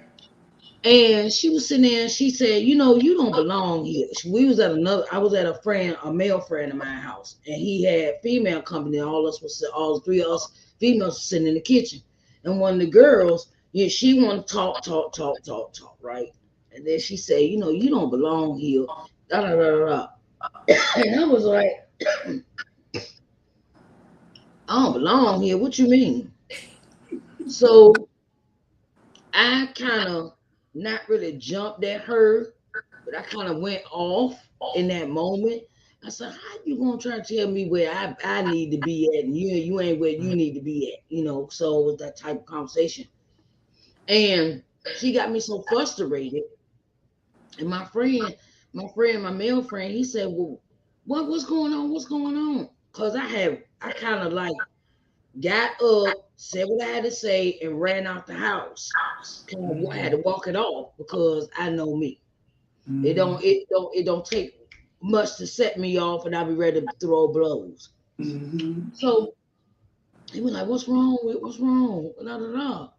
And she was sitting there and she said, you don't belong here. I was at a male friend of my house, and he had female company. All three of us females were sitting in the kitchen. And one of the girls, she wanted to talk, right? And then she said, you don't belong here. Da da da da da. And I was like, I don't belong here. What you mean? So I kind of not really jumped at her, but I kind of went off in that moment. I said, "How you gonna try to tell me where I need to be at, and you ain't where you need to be at?" So it was that type of conversation, and she got me so frustrated. And my male friend, he said, "Well, what's going on? What's going on?" Cause I kind of like got up, said what I had to say, and ran out the house. I had to walk it off because I know me. It don't take much to set me off, and I'll be ready to throw blows. Mm-hmm. So he was like, What's wrong?" Da, da, da.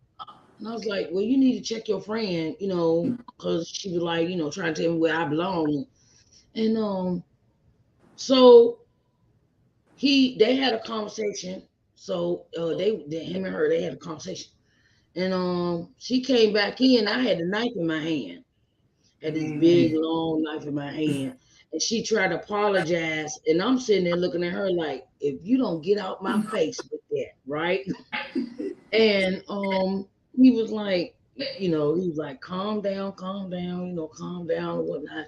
And I was like, "Well, you need to check your friend, because she was like, trying to tell me where I belong." And so they had a conversation. So him and her, they had a conversation. And she came back in. I had the knife in my hand. Had this big long knife in my hand. And she tried to apologize. And I'm sitting there looking at her like, if you don't get out my face with that, right? And he was like, He was like, calm down, calm down and whatnot.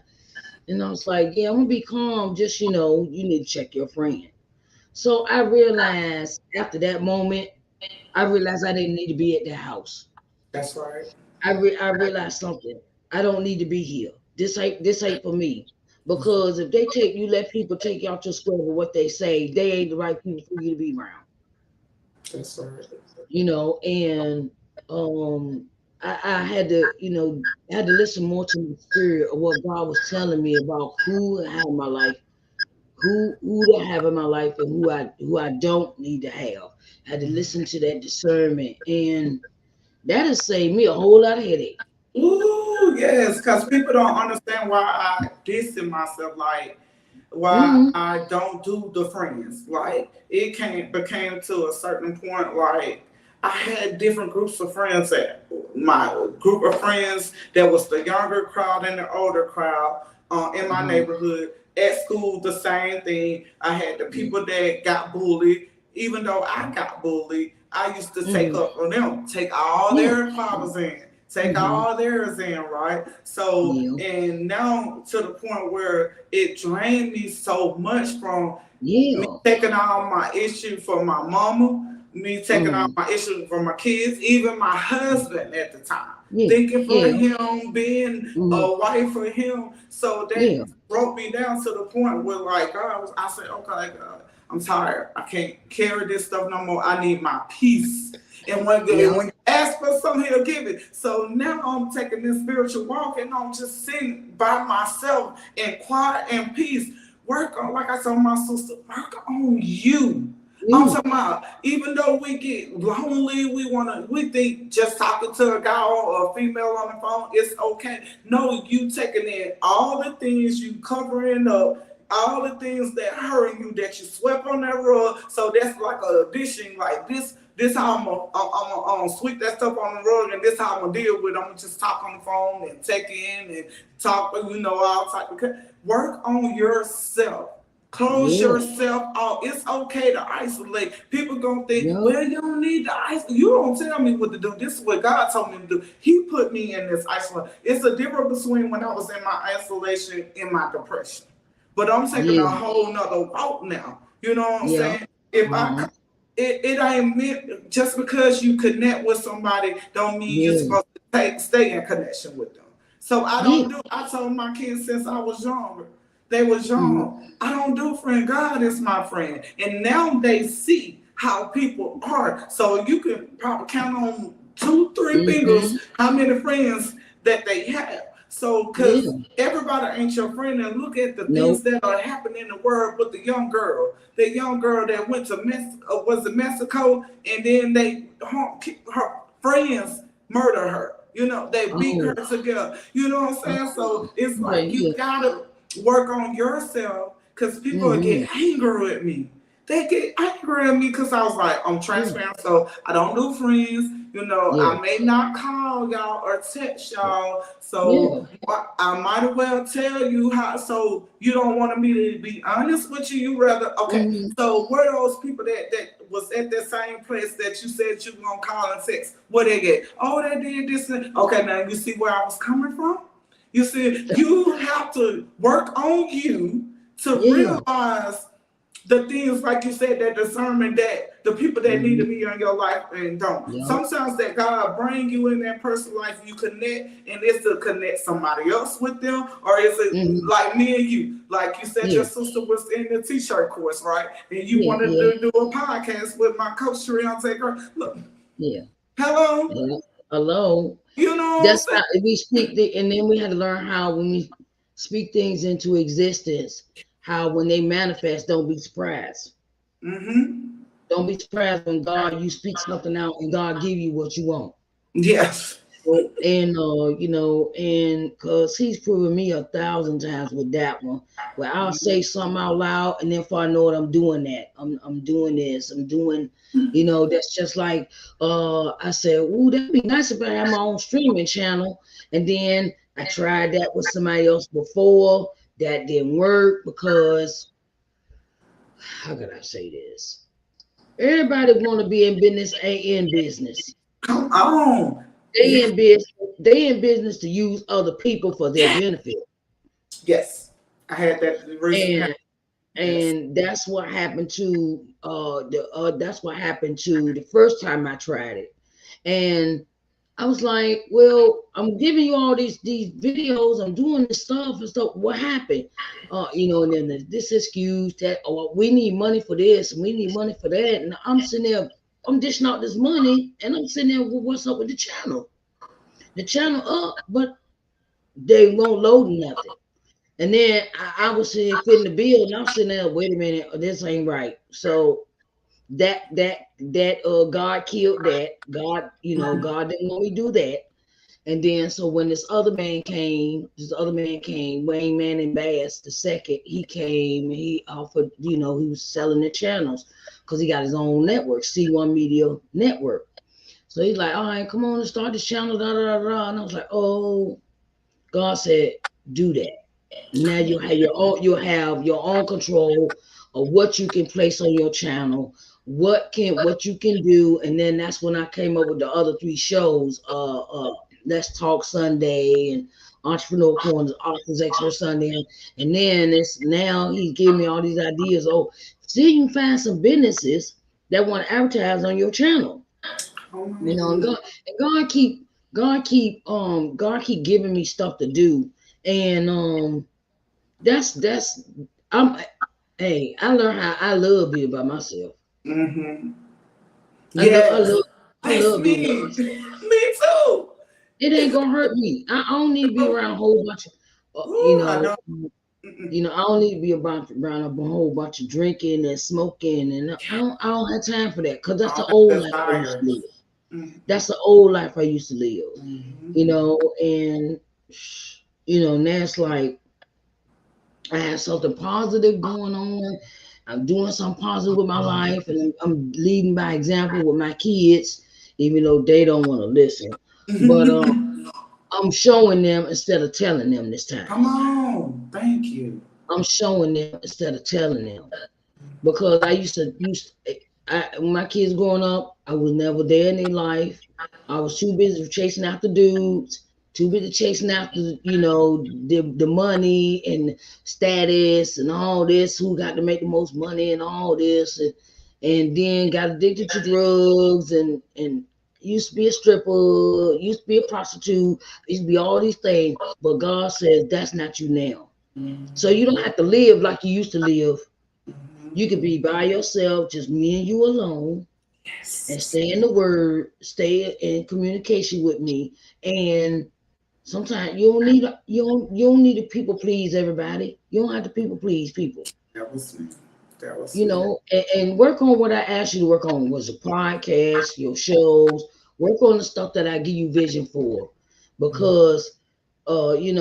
And I was like, yeah, I'm gonna be calm. Just, you need to check your friend. So I realized after that moment, I realized I didn't need to be at the house. That's right. I realized something. I don't need to be here. This ain't for me. Because if you let people take you out your square with what they say, they ain't the right people for you to be around. That's right. And I had to, I had to listen more to the spirit of what God was telling me about who I have in my life, who to have in my life, and who I don't need to have. I had to listen to that discernment, and that has saved me a whole lot of headache. Ooh, yes, because people don't understand why I distance myself, like why Hmm. I don't do the friends. Like it became to a certain point, like I had different groups of friends. That my group of friends that was the younger crowd and the older crowd in my Uh-huh. neighborhood. At school, the same thing. I had the Yeah. people that got bullied. Even though I got bullied, I used to take Hmm. up on them, take all Yeah. their problems in, take Hmm. all theirs in, right? So, Yeah. and now to the point where it drained me so much from me Yeah. taking all my issue for my mama, me taking all Hmm. my issue for my kids, even my husband at the time, Yeah. thinking for Yeah. him, being Hmm. a wife for him. So that Yeah. broke me down to the point where, like, I said, okay, God, I'm tired. I can't carry this stuff no more. I need my peace. And Yeah. when you ask for something, he'll give it. So now I'm taking this spiritual walk and I'm just sitting by myself in quiet and peace. Work on, like I told my sister, work on you. I'm You. talking about, even though we get lonely, we think just talking to a guy or a female on the phone, it's okay. No, you taking in all the things you covering up, all the things that hurting you that you swept on that rug. So that's like a addition, like this how I'm gonna sweep that stuff on the rug, and this how I'm gonna deal with it. I'm gonna just talk on the phone and check in and talk, all type of work on yourself. Close Yeah. yourself off. It's okay to isolate. People gonna think, Yeah. well, you don't need to isolate. You don't tell me what to do. This is what God told me to do. He put me in this isolation. It's a difference between when I was in my isolation and my depression. But I'm taking a Yeah. whole nother route now. You know what I'm Yeah. saying? If Uh-huh. it ain't meant just because you connect with somebody don't mean you're Yeah. supposed to stay in connection with them. So I Yeah. don't do. I told my kids since I was younger. They was Hmm. young. I don't do friend. God is my friend, and now they see how people are. So you can probably count on two, three fingers Hmm. how many friends that they have. So, because Yeah. everybody ain't your friend, and look at the things Nope. that are happening in the world with the young girl that went to was it Mexico, and then her friends murder her. They beat her Oh. together. You know what I'm saying? So it's Yeah. like you Yeah. gotta work on yourself because people Hmm. get angry with me. They get angry at me because I was like, I'm Yeah. transparent, so I don't do friends. Yeah. I may not call y'all or text y'all, so Yeah. I might as well tell you how. So you don't want me to be honest with you. You rather okay. Hmm. So where those people that was at that same place that you said you were gonna call and text? Where they get? Oh, they did this. Okay, now you see where I was coming from. You see, you have to work on you to Yeah. realize the things like you said, that discernment, that the people that need to Hmm. be in your life and don't. Yeah. Sometimes that God bring you in that person's life, you connect, and it's to connect somebody else with them, or is it Hmm. like me and you? Like you said, your Yeah. sister was in the t-shirt course, right? And you Yeah. wanted Yeah. to do a podcast with my coach Shariante girl. Look, Yeah. hello, Yeah. Hello. you know That's what I'm how we speak and then we had to learn how when we speak things into existence, how when they manifest, don't be surprised. saying? Mm-hmm. Don't be surprised when God you speak something out and God give you what you want. Yes. And and because he's proven me 1,000 times with that one, where I'll say something out loud, and then if I know it, I'm doing that. I'm doing this. I'm doing, that's just like I said, ooh, that'd be nice if I had my own streaming channel. And then I tried that with somebody else before. That didn't work because how could I say this? Everybody want to be in business, ain't in business. Come on. they in business. They in business to use other people for their Yes, benefit, yes. I had that recently. and Yes. that's what happened to that's what happened to the first time I tried it, and I was like, well, I'm giving you all these videos, I'm doing this stuff and stuff. What happened? And then this excuse that, oh, we need money for this and we need money for that, and I'm sitting there, I'm dishing out this money, and I'm sitting there, well, what's up with the channel? The channel up, but they won't load nothing. And then I was sitting fitting the bill, and I'm sitting there, wait a minute, this ain't right. So that God killed that. God, God didn't want me to do that. And then so when this other man came, Wayne Manning Bass the second, he came and he offered, he was selling the channels because he got his own network, C1 Media Network. So he's like, all right, come on and start this channel, da da da da. And I was like, oh, God said, do that. Now you'll have your own control of what you can place on your channel, what you can do. And then that's when I came up with the other three shows, Let's Talk Sunday and Entrepreneur Corners, Authors Expert Sunday. And then it's now he's giving me all these ideas. Oh, see, you can find some businesses that want to advertise on your channel. Oh You my know, and goodness. God keep giving me stuff to do. And that's I'm hey, I learned how I love being by myself. Mm-hmm. I love I Yes. love I That's love being by me. myself. Me too. It ain't gonna hurt me. I don't need to be around a whole bunch of Ooh, I know. Mm-mm. I don't need to be around a whole bunch of drinking and smoking, and I don't have time for that, because that's All the the old life I used to desires. live. Mm-hmm. That's the old life I used to live. Mm-hmm. And now it's like I have something positive going on. I'm doing something positive with my life, and I'm leading by example with my kids, even though they don't want to listen. But I'm showing them instead of telling them this time. Come on. Thank you. I'm showing them instead of telling them, because I when my kids growing up, I was never there in their life. I was too busy chasing after dudes, too busy chasing after the money and status and all this. Who got to make the most money and all this, and then got addicted to drugs and used to be a stripper, used to be a prostitute, used to be all these things. But God says that's not you now. So you don't have to live like you used to live. You could be by yourself, just me and you alone, and Yes. stay in the word, stay in communication with me. And sometimes you don't need to people please everybody. You don't have to people please people. That was me. That was me. And work on what I asked you to work on, was a podcast, your shows. Work on the stuff that I give you vision for, because you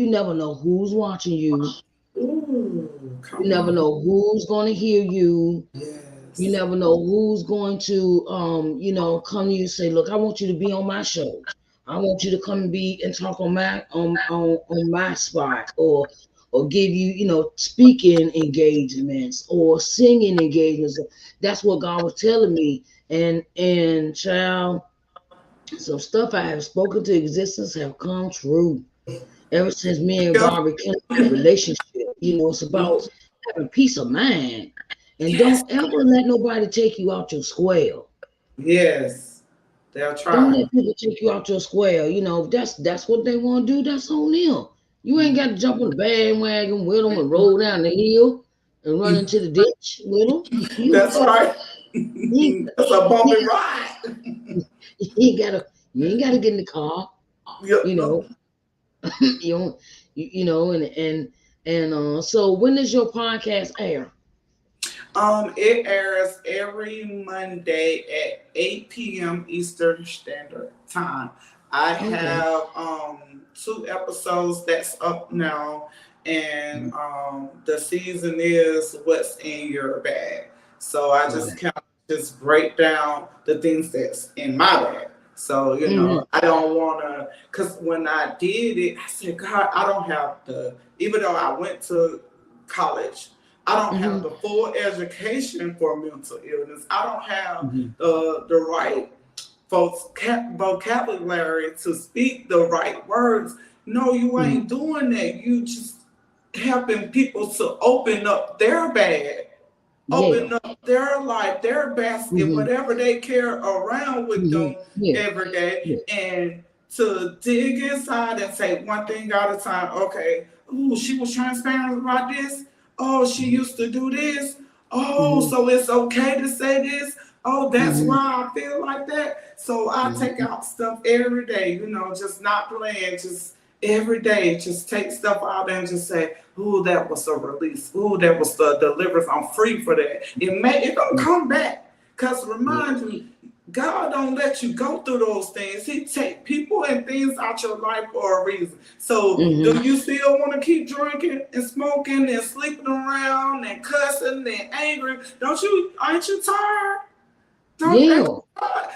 never know who's watching you. Ooh, You come never on. know who's going to hear you. You Yes. never know who's going to come to you and say, look, I want you to be on my show. I want you to come and be and talk on my spot, or give you, speaking engagements or singing engagements. That's what God was telling me. And child, some stuff I have spoken to existence have come true ever since me and Yep. God rekindled that relationship. It's about having peace of mind. And Yes. don't ever let nobody take you out your square. Yes. They'll Don't try. let people take you out your square. If that's what they want to do, that's on them. You ain't got to jump on the bandwagon with them and roll down the hill and run into the ditch with them. You That's right. ain't, That's a bumpy ride. you ain't gotta get in the car. You Yep. know, you don't, so when does your podcast air? It airs every Monday at 8 p.m. Eastern Standard Time. I Okay. have two episodes that's up now, and the season is What's in Your Bag. So I just Right. kind of just break down the things that's in my bag. So, Mm-hmm. I don't want to, because when I did it, I said, God, I don't have even though I went to college, I don't have Mm-hmm. the full education for mental illness. I don't have Mm-hmm. the right vocabulary to speak the right words. No, you Mm-hmm. ain't doing that. You just helping people to open up their bag, Yeah. open up their life, their basket, Mm-hmm. whatever they carry around with Mm-hmm. them Yeah. every day, Yeah. and to dig inside and say one thing at a time. Okay, ooh, she was transparent about this. Oh, she Mm-hmm. used to do this. Oh, Mm-hmm. so it's okay to say this. Oh, that's Mm-hmm. why I feel like that. So I take Mm-hmm. out stuff every day, just not playing, just every day, just take stuff out and just say, ooh, that was a release. Ooh, that was the deliverance. I'm free for that. It don't come back. Cause Yeah. remind you, God don't let you go through those things. He take people and things out your life for a reason. So Mm-hmm. do you still want to keep drinking and smoking and sleeping around and cussing and angry? Aren't you tired? Don't Yeah.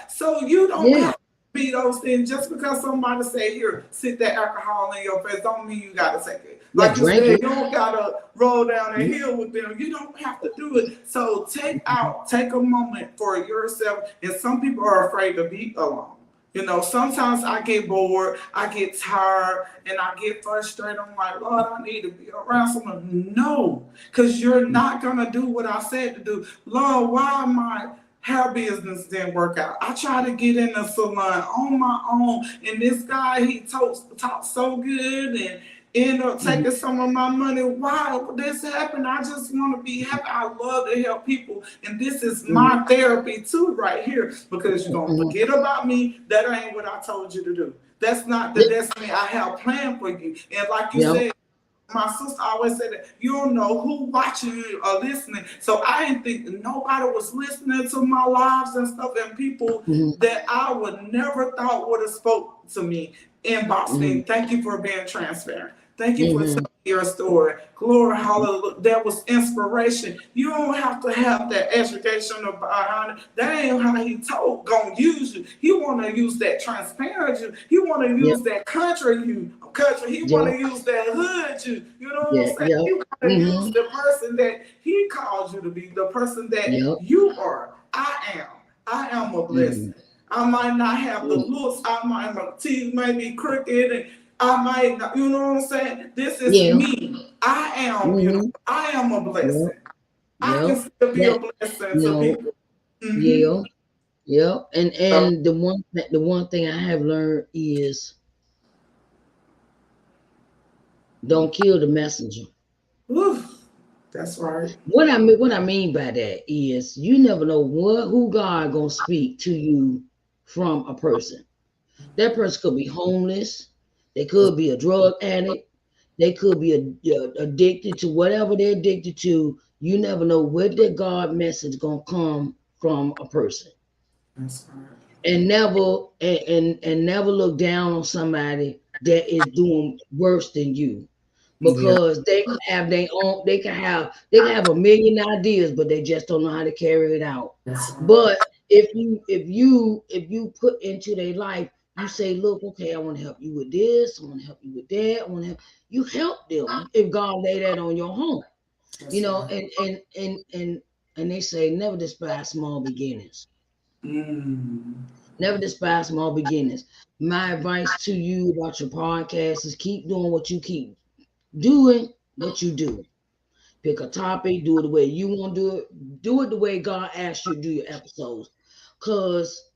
so you don't Yeah. have to be those things just because somebody say here, sit that alcohol in your face, don't mean you gotta take it. Yeah. Like you Drink said, it. you don't gotta roll down a Mm-hmm. hill with them. You don't have to do it. So take a moment for yourself. And some people are afraid to be alone. Sometimes I get bored, I get tired, and I get frustrated. I'm like, Lord, I need to be around someone. No, because you're not gonna do what I said to do. Lord, why my hair business didn't work out? I tried to get in the salon on my own, and this guy he talked so good and end up Mm-hmm. taking some of my money. Why this happened? I just want to be happy. I love to help people, and this is Mm-hmm. my therapy too, right here. Because you're gonna Mm-hmm. forget about me. That ain't what I told you to do. That's not the Yeah. destiny I have planned for you. And like you Yeah. said, my sister always said that you don't know who watching you or listening. So I didn't think nobody was listening to my lives and stuff, and people Mm-hmm. that I would never thought would have spoke to me, inbox Mm-hmm. me. Thank you for being transparent. Thank you for telling Mm-hmm. your story. Glory, hallelujah. That was inspiration. You don't have to have that education behind it. That ain't how he told gonna use you. He wanna use that transparent you. He wanna Yeah. use that country. He Yeah. wanna use that hood you. You know what Yeah. I'm saying? Yeah. He wanna use Mm-hmm. the person that he calls you to be, the person that Yeah. you are. I am a Mm-hmm. blessing. I might not have the looks. My teeth may be crooked, and I might not, you know what I'm saying? This is Yeah. me. I am beautiful. Mm-hmm. I am a Yeah. blessing. I Yeah. can still be a That, blessing you to know, people. Mm-hmm. yeah. Yeah. And So, and the one thing I have learned is don't kill the messenger. whew, that's right. What I mean by that is you never know who God gonna speak to you from a person. That person could be homeless. They could be a drug addict. They could be addicted to whatever they're addicted to. You never know where that God message gonna come from a person. That's right. And never look down on somebody that is doing worse than you, Yeah. because they can have a million ideas, but they just don't know how to carry it out. That's right. But if you put into their life, you say, look, okay, I want to help you with this, I want to help you with that, I want to help you, help them if God lay that on your home. you That's know right. and and and and and they say never despise small beginnings. Mm. Never despise small beginnings. My advice to you about your podcast is keep doing what you keep doing, what you do. Pick a topic, do it the way you want to do it. Do it the way God asked you to do your episodes. Cause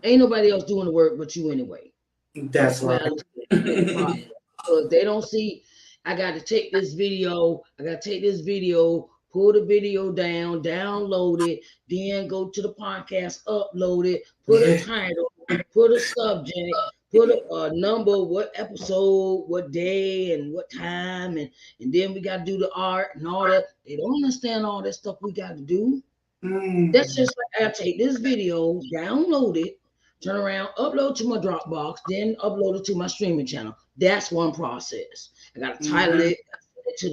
ain't nobody else doing the work but you anyway. That's That's the way right. I look at the process. Because they don't see, I got to take this video, pull the video down, download it, then go to the podcast, upload it, put a Yeah. title, put a subject, put a number, what episode, what day, and what time, and then we got to do the art and all that. They don't understand all that stuff we got to do. That's Mm. just like I take this video, download it, turn around, upload to my Dropbox, then upload it to my streaming channel. That's one process. I gotta title Mm-hmm. it to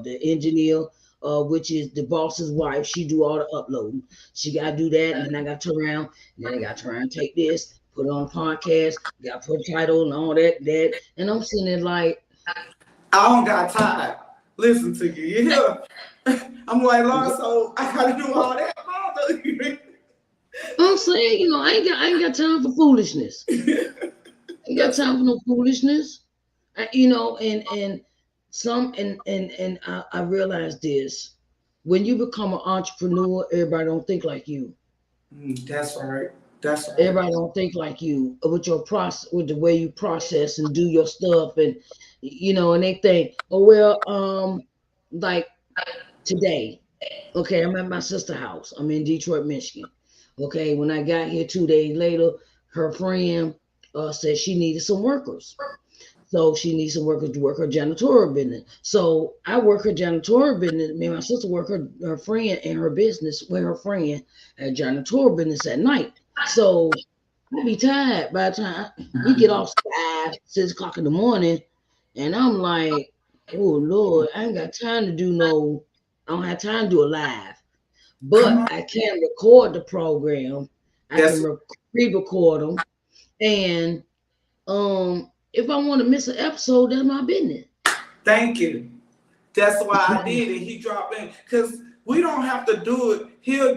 the engineer, which is the boss's wife. She do all the uploading. She gotta do that, and then I gotta turn around, and then I gotta turn around, take this, put it on a podcast, gotta put a title and all that, and I'm sitting there like, I don't got time. Listen to you. You hear? I'm like, Lord, so I gotta do all that. I'm saying, I ain't got time for foolishness. I ain't got That's time for no foolishness. And some and I realize this. When you become an entrepreneur, everybody don't think like you. that's right. That's right. Everybody don't think like you with your process, with the way you process and do your stuff, and they think, oh well, like today, okay, I'm at my sister's house. I'm in Detroit, Michigan. Okay, when I got here 2 days later, her friend said she needed some workers. So she needs some workers to work her janitorial business. So I work her janitorial business. Me and my sister work her friend and her business with her friend at janitorial business at night. So I be tired by the time we get off 5, 6 o'clock in the morning, and I'm like, oh Lord, I ain't got time to do no. I don't have time to do a live, Come but on. I can record the program. I can That's re-record them, and if I want to miss an episode, that's my business. thank you. That's why I did it. He dropped in because we don't have to do it. He'll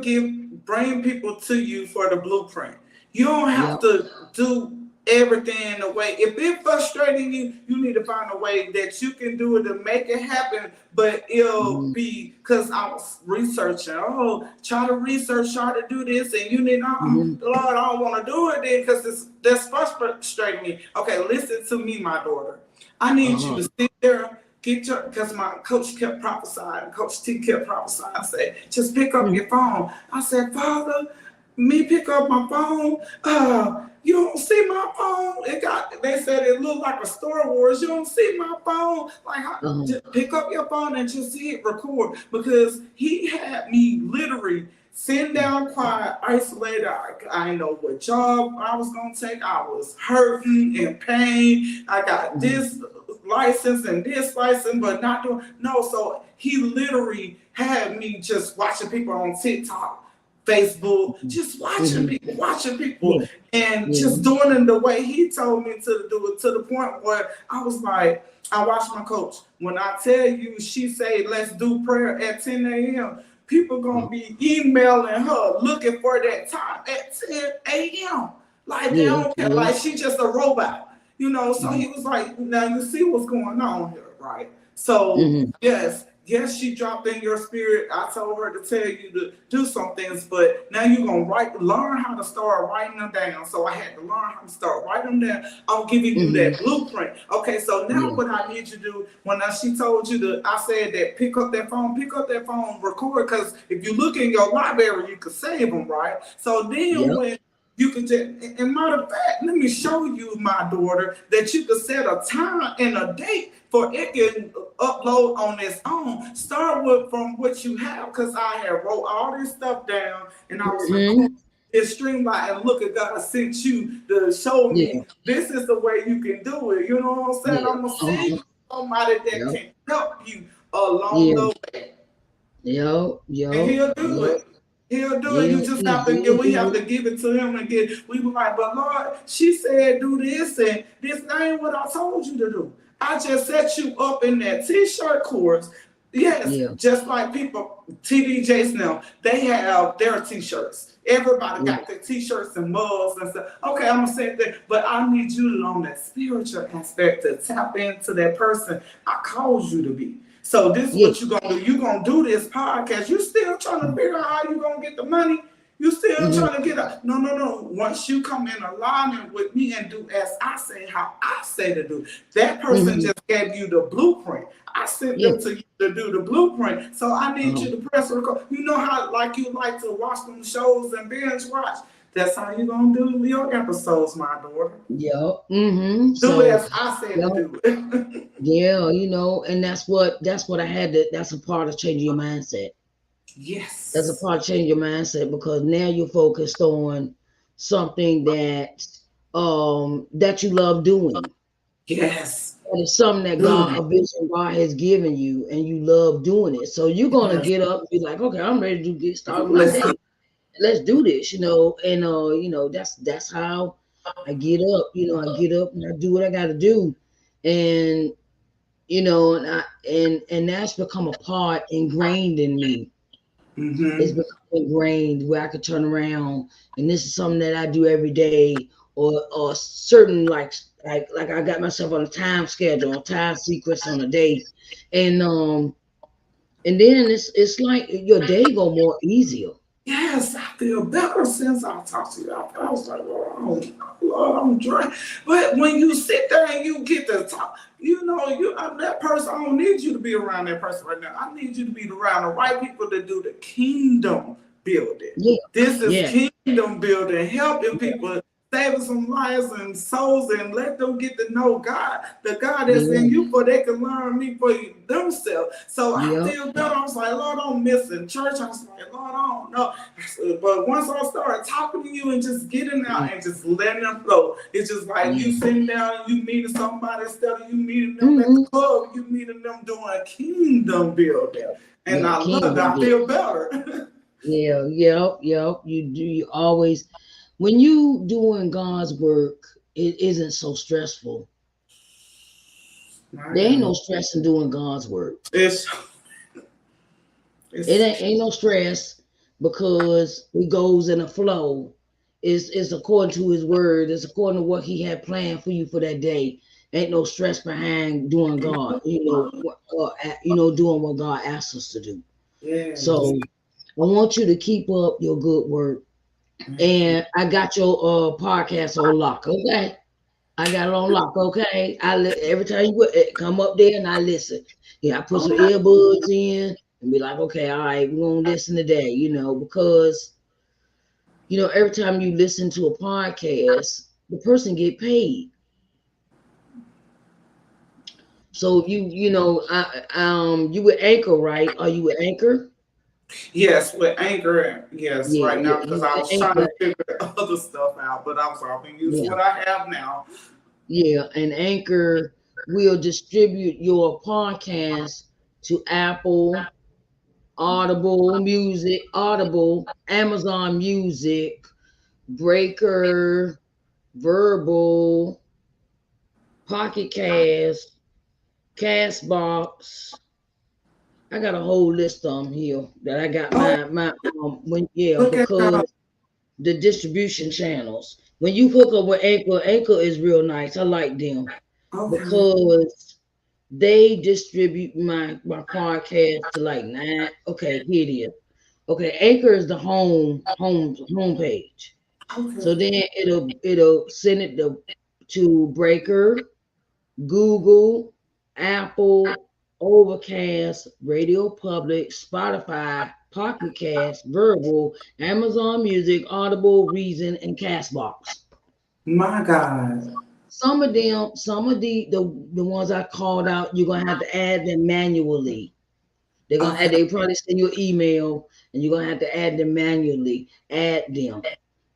bring people to you for the blueprint. You don't have Yep. to do everything in a way. If it's frustrating you, you need to find a way that you can do it to make it happen. But it'll Hmm. be because I was researching. Oh, try to research, try to do this, and you need. Hmm. Lord, I don't want to do it then because that's frustrating me. Okay, listen to me, my daughter. I need you Uh-huh. to sit there. Get your, because my coach kept prophesying, Coach T kept prophesying. I said, just pick up Hmm. your phone. I said, Father, me pick up my phone. You don't see my phone. They said it looked like a Star Wars. You don't see my phone. Like, Uh-huh. just pick up your phone and just hit record because he had me literally sitting down quiet, isolated. I didn't know what job I was going to take. I was hurting in pain. I got Hmm. this license and this license, but not doing no. So he literally had me just watching people on TikTok, Facebook, just Hmm. watching people, Yeah. and Yeah. just doing it the way he told me to do it to the point where I was like, I watched my coach. When I tell you, she say, let's do prayer at 10 a.m. People gonna Uh-huh. be emailing her looking for that time at 10 a.m. Like they Yeah. don't care. Yeah. Like she just a robot. So Hmm. he was like, now you see what's going on here, right? So Hmm. yes, she dropped in your spirit. I told her to tell you to do some things, but now you're gonna learn how to start writing them down. So I had to learn how to start writing them down. I'm giving you Hmm. that blueprint. Okay, so now Yeah. what I need you to do when she told you to, I said that pick up that phone, record, because if you look in your library, you could save them, right? So then Yep. when you can just, and matter of fact, let me show you, my daughter, that you can set a time and a date for it can upload on its own. Start with from what you have, because I had wrote all this stuff down and I was recording. Hmm. It's streamlined, and look at God sent you to show Yeah. me this is the way you can do it. You know what I'm saying? Yeah. I'm gonna send Uh-huh. you somebody that Yep. can help you along Yeah. the way. Yo. And Yo. he'll do Yo. it. He'll do it. Yeah. You just have to He'll we do have it. to give it to him and get. We were like, but Lord, she said do this and this ain't what I told you to do. I just set you up in that t-shirt course. Yes, Yeah. just like people, TDJs now, they have their t-shirts. Everybody Yeah. got their t-shirts and mugs and stuff. Okay, I'm gonna say that, but I need you to on that spiritual aspect to tap into that person I called you to be. So this is Yeah. what you're gonna do. You're gonna do this podcast. You still trying to figure out how you gonna get the money. You still Hmm. trying to get a no, no, no. Once you come in alignment with me and do as I say, how I say to do, that person Hmm. just gave you the blueprint. I sent Yeah. them to you to do the blueprint. So I need Uh-huh. you to press record. You know how like you like to watch them shows and binge watch. That's how you gonna do your episodes, my daughter. Yo. Hmm. Do it So. as I say to Yo. do it. Yeah, and that's what I had to that's a part of changing your mindset. That's a Yes. part of changing your mindset because now you're focused on something that you love doing. Yes. And it's something that Doing God, it. a vision God has given you, and you love doing it. So you're gonna Yes. get up and be like, okay, I'm ready to get started my Let's day. Let's do this, and that's how I get up. I get up and I do what I gotta do. And and that's become a part ingrained in me. It's Mm-hmm. become ingrained where I could turn around and this is something that I do every day, or certain like I got myself on a time schedule, a time sequence on a day, and and then it's like your day go more easier. Yes, I feel better since I talked to you. I was like, Lord, I'm dry. But when you sit there and you get to talk, I'm that person. I don't need you to be around that person right now. I need you to be around the right people to do the kingdom building. Yeah, This is yeah, kingdom building, helping people, saving some lives and souls, and let them get to know God, the God that's in yeah, you, for they can learn me for themselves. So I yeah, feel better. I was like, Lord, I'm missing church. I was like, Lord, I don't know. But once I started talking to you and just getting yeah, out and just letting them flow, it's just like you yeah. sitting down and you meeting somebody instead of you meeting them at the Hmm. club, you meeting them doing kingdom building. And Yeah, I love it. kingdom I building. feel better. Yeah, yep, yep. You do. You always when you doing God's work, it isn't so stressful. My There ain't no God. stress in doing God's work. It's It it's ain't no stress because it goes in a flow. It's according to His word. It's according to what He had planned for you for that day. Ain't no stress behind doing God. Doing what God asks us to do. yes. So I want you to keep up your good work. Thank you. And I got your podcast on lock. Okay, I got it on lock. Okay, every time you come up there and I listen. Yeah, I put some Okay. earbuds in and be like, okay, all right, we're gonna listen today. Because every time you listen to a podcast, the person get paid. So you with Anchor, right? Are you with Anchor? Yes, with Anchor, yes, Yeah, right yeah, now, because you I with was trying Anchor. to figure other stuff out, but I'm sorry, I can use Yeah, what I have now. yeah, and Anchor will distribute your podcast to Apple, Audible, Amazon Music, Breaker, Verbal, Pocket Cast, Castbox. I got a whole list of them here that I got Oh, my when yeah look at God. because the distribution channels. When you hook up with Anchor, Anchor is real nice. I like them Okay. because they distribute my podcast to like nine. Okay, here it is. Okay, Anchor is the homepage. So Okay. then it'll send it to Breaker, Google, Apple, Overcast, Radio Public, Spotify, Pocket Cast, Verbal, Amazon Music, Audible, Reason, and Castbox. My God. Some of them, some of the ones I called out, you're gonna have to add them manually. Okay. They probably send you an email and you're gonna have to add them manually. Add them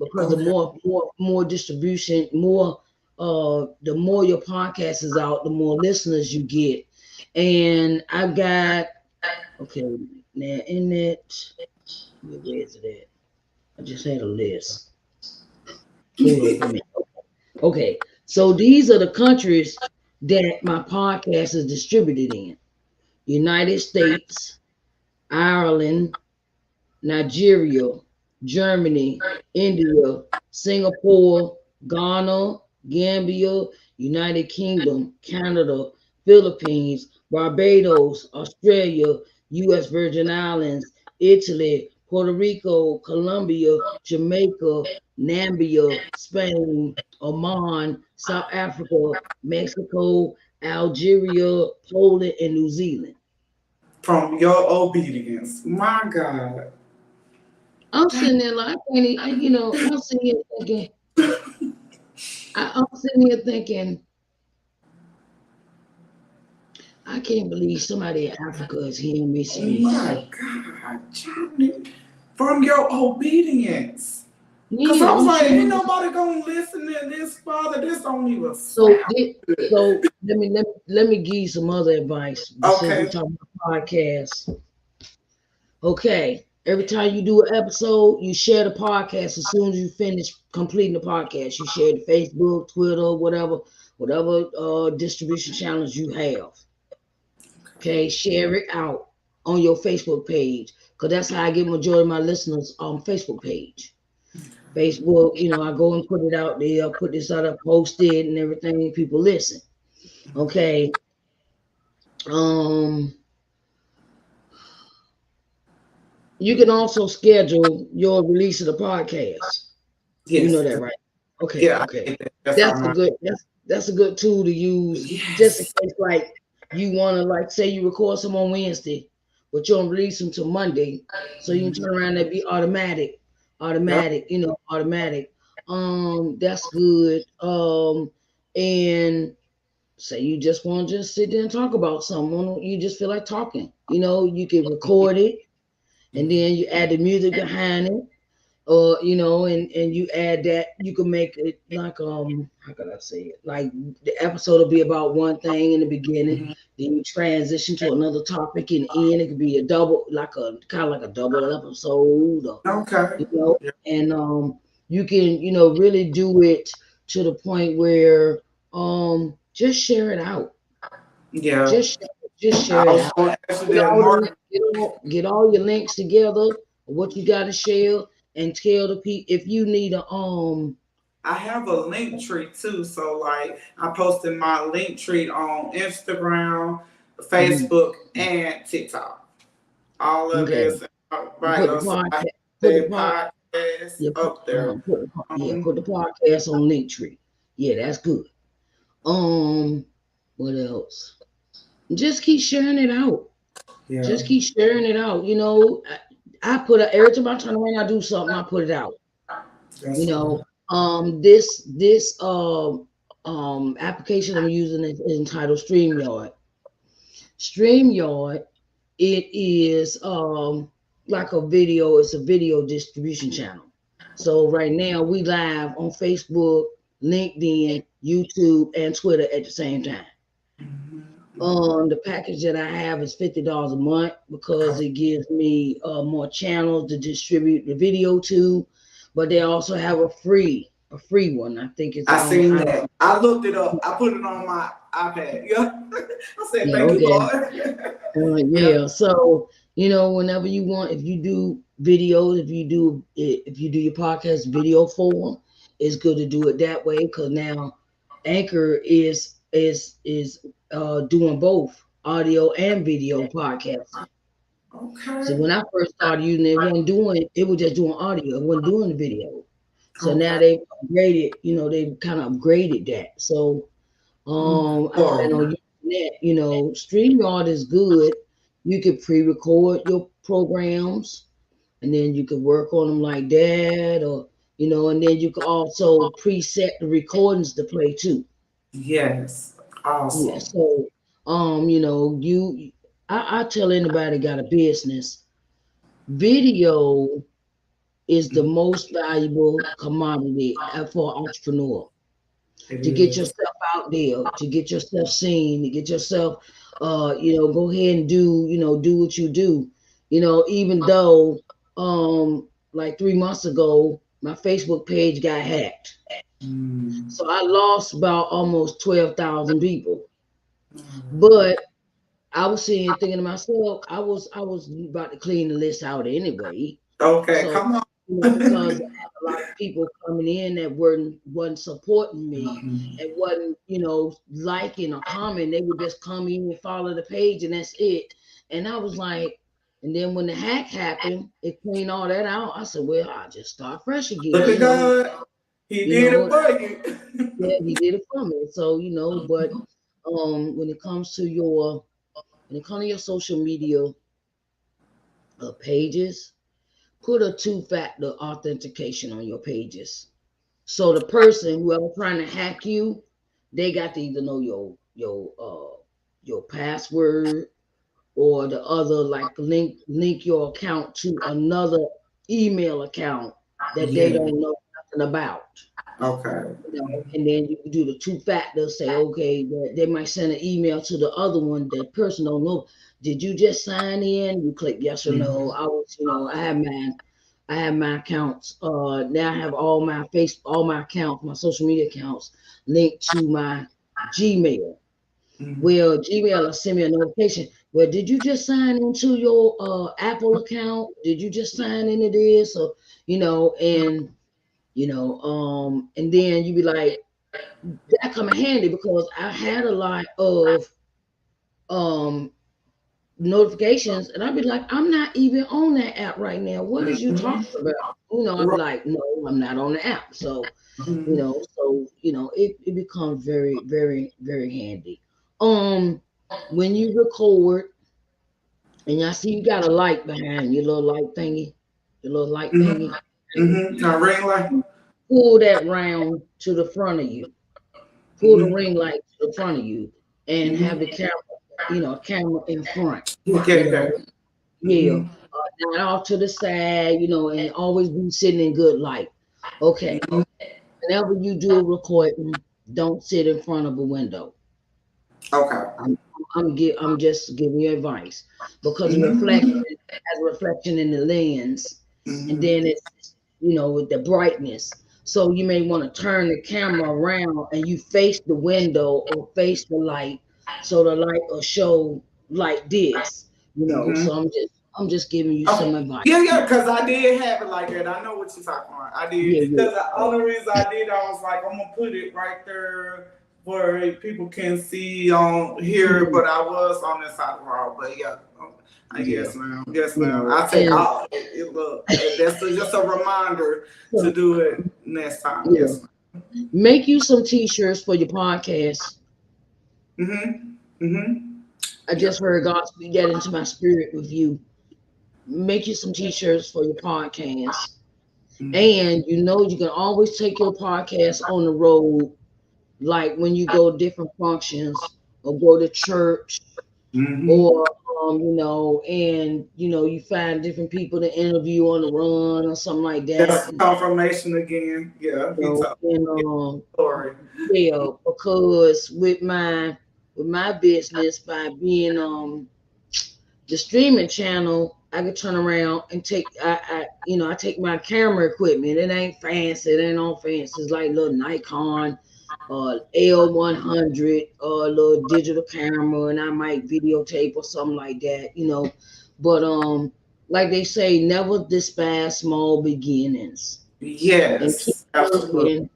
because the Okay. more distribution, the more your podcast is out, the more listeners you get. And I've got okay now in it. Where is it at? I just had a list. Hold up a minute. Okay, so these are the countries that my podcast is distributed in: United States, Ireland, Nigeria, Germany, India, Singapore, Ghana, Gambia, United Kingdom, Canada, Philippines, Barbados, Australia, U.S. Virgin Islands, Italy, Puerto Rico, Colombia, Jamaica, Namibia, Spain, Oman, South Africa, Mexico, Algeria, Poland, and New Zealand. From your obedience. My God. I'm sitting there like I can't, I'm sitting here thinking, I'm sitting here thinking, I can't believe somebody in Africa is hearing me speak. My God. Johnny. From your obedience. Because I Yeah, was I'm like, ain't sitting. nobody going to listen to this, Father. This don't even So, sound good. let me give you some other advice. But since we Okay. talking about podcasts, okay. Every time you do an episode, you share the podcast as soon as you finish completing the podcast. You share it to Facebook, Twitter, whatever distribution channels you have. Okay, share it out on your Facebook page. because that's how I get majority of my listeners on Facebook page. Facebook, I go and put it out there, put this out, I post it and everything, people listen. Okay. Um, you can also schedule your release of the podcast. You know Yes. that, right? Okay, Yeah, I okay. get that. That's That's all a right. good that's a good tool to use just in Yes. case like you want to like say you record some on Wednesday, but you don't release them till Monday, so you can Mhm. turn around and be automatic, Yep. automatic. That's good. And say you just want to just sit there and talk about something, you just feel like talking. You can record it and then you add the music behind it, or and you add that. You can make it like how can I say it, like the episode will be about one thing in the beginning, Mhm. then you transition to another topic in the end. It could be a double, like a kind of like a double episode, or Okay. you know Yeah. and you can really do it to the point where just share it out. Yeah. Just share I it was out. going to ask you Get that, all Mark. the get all your links together, what you got to share, and tell the people if you need a I have a link tree too. So like I posted my link tree on Instagram, mhm, Facebook, and TikTok. All of okay, this right put the on. So I have podcast put the that pod podcast yeah, up there. put the podcast on Linktree. Yeah, that's good. What else? Just keep sharing it out. Yeah. Just keep sharing it out. I put a every time I turn around, I do something, I put it out. You That's know, cool. this application I'm using is entitled StreamYard. StreamYard, it is like it's a video distribution channel. So right now we live on Facebook, LinkedIn, YouTube, and Twitter at the same time. The package that I have is $50 a month because it gives me more channels to distribute the video to. But they also have a free one. I think it's I on. seen that. I looked it up. I put it on my iPad. Yeah. I said, Yeah, thank you, okay. Lord. Yeah. Yeah. So whenever you want, if you do videos, if you do your podcast video form, it's good to do it that way because now Anchor is doing both audio and video podcasting. See, Okay. when I first started using it, it was just doing audio, it wasn't doing the video. So now Okay. they've kind of upgraded that. So I plan on Forward. using that. StreamYard is good. You could pre-record your programs and then you could work on them like that, or and then you could also preset the recordings to play too. Yes. Yeah. Awesome. So I tell anybody got a business, video is the most valuable commodity for entrepreneur. It To get is. yourself out there, to get yourself seen, to get yourself, go ahead and do what you do. Even though, like 3 months ago, my Facebook page got hacked. Mm. So I lost about almost 12,000 people. But I was thinking to myself, I was about to clean the list out anyway. Okay, So, come on. because I had a lot of people coming in that wasn't supporting me and wasn't, liking or commenting. They would just come in and follow the page and that's it. And I was like, and then when the hack happened, it cleaned all that out. I said, well, I'll just start fresh again, Look at God. He you did it know. for you. Yeah, he did it for me. So, but when it comes to your social media pages, put a two-factor authentication on your pages. So the person, whoever trying to hack you, they got to either know your password, or the other, like link your account to another email account that they Yeah. don't know nothing about. Okay. And then you can do the two factors. Say, okay, they might send an email to the other one. That person don't know. Did you just sign in? You click yes or no. Mhm. I was, I have my accounts. Now I have all my accounts, my social media accounts linked to my Gmail. Mm-hmm. Well, Gmail will send me a notification. Well, did you just sign into your Apple account? Did you just sign into this? Or and then you be like, that come in handy because I had a lot of um notifications, and I'd be like, I'm not even on that app right now. What is you talking Mm-hmm. about? I'd be like, no, I'm not on the app. So, it becomes very, very, very handy. Um, when you record and I see you got a light behind your little light thingy, your little light Mm-hmm. thingy, Mm-hmm. A ring light. pull that round to the front of you. Pull the Mm-hmm. ring light to the front of you and have the Mm-hmm. camera, camera in front, Okay, you okay. know. Yeah. Mm-hmm. Not off to the side, and always be sitting in good light. Okay. Mm-hmm. Whenever you do a recording, don't sit in front of a window. Okay. I'm I'm just giving you advice because the reflection Mm-hmm. has a reflection in the lens, and Mm-hmm. then it's with the brightness. So you may want to turn the camera around and you face the window or face the light, so the light will show like this. Mm-hmm. So I'm just giving you some Oh, advice. yeah, yeah, because I did have it like that. I know what you're talking about. I did. Yeah, Because the yeah. only reason I did, I was like, I'm going to put it right there where people can see on here, Mhm. but I was on this side of the road. But yeah, I Yeah. guess, ma'am. Yes, You ma'am. know, I say, and oh, look, that's just a reminder to so, do it next time. yeah, Yes, make you some t-shirts for your podcast. ma'am. Mm-hmm. Mm-hmm. I Yeah. just heard God speak that into my spirit with you. Make you some t-shirts for your podcast. Mm-hmm. And you can always take your podcast on the road, like when you go to different functions or go to church Mm-hmm. or and you find different people to interview on the run or something like that. That's confirmation again. Yeah, he told And me the story. yeah, because with my business by being the streaming channel, I could turn around and I take my camera equipment. It ain't fancy, it ain't all fancy. It's like little Nikon L100 or a little digital camera, and I might videotape or something like that. But like they say, never despise small beginnings and keep Yes, absolutely.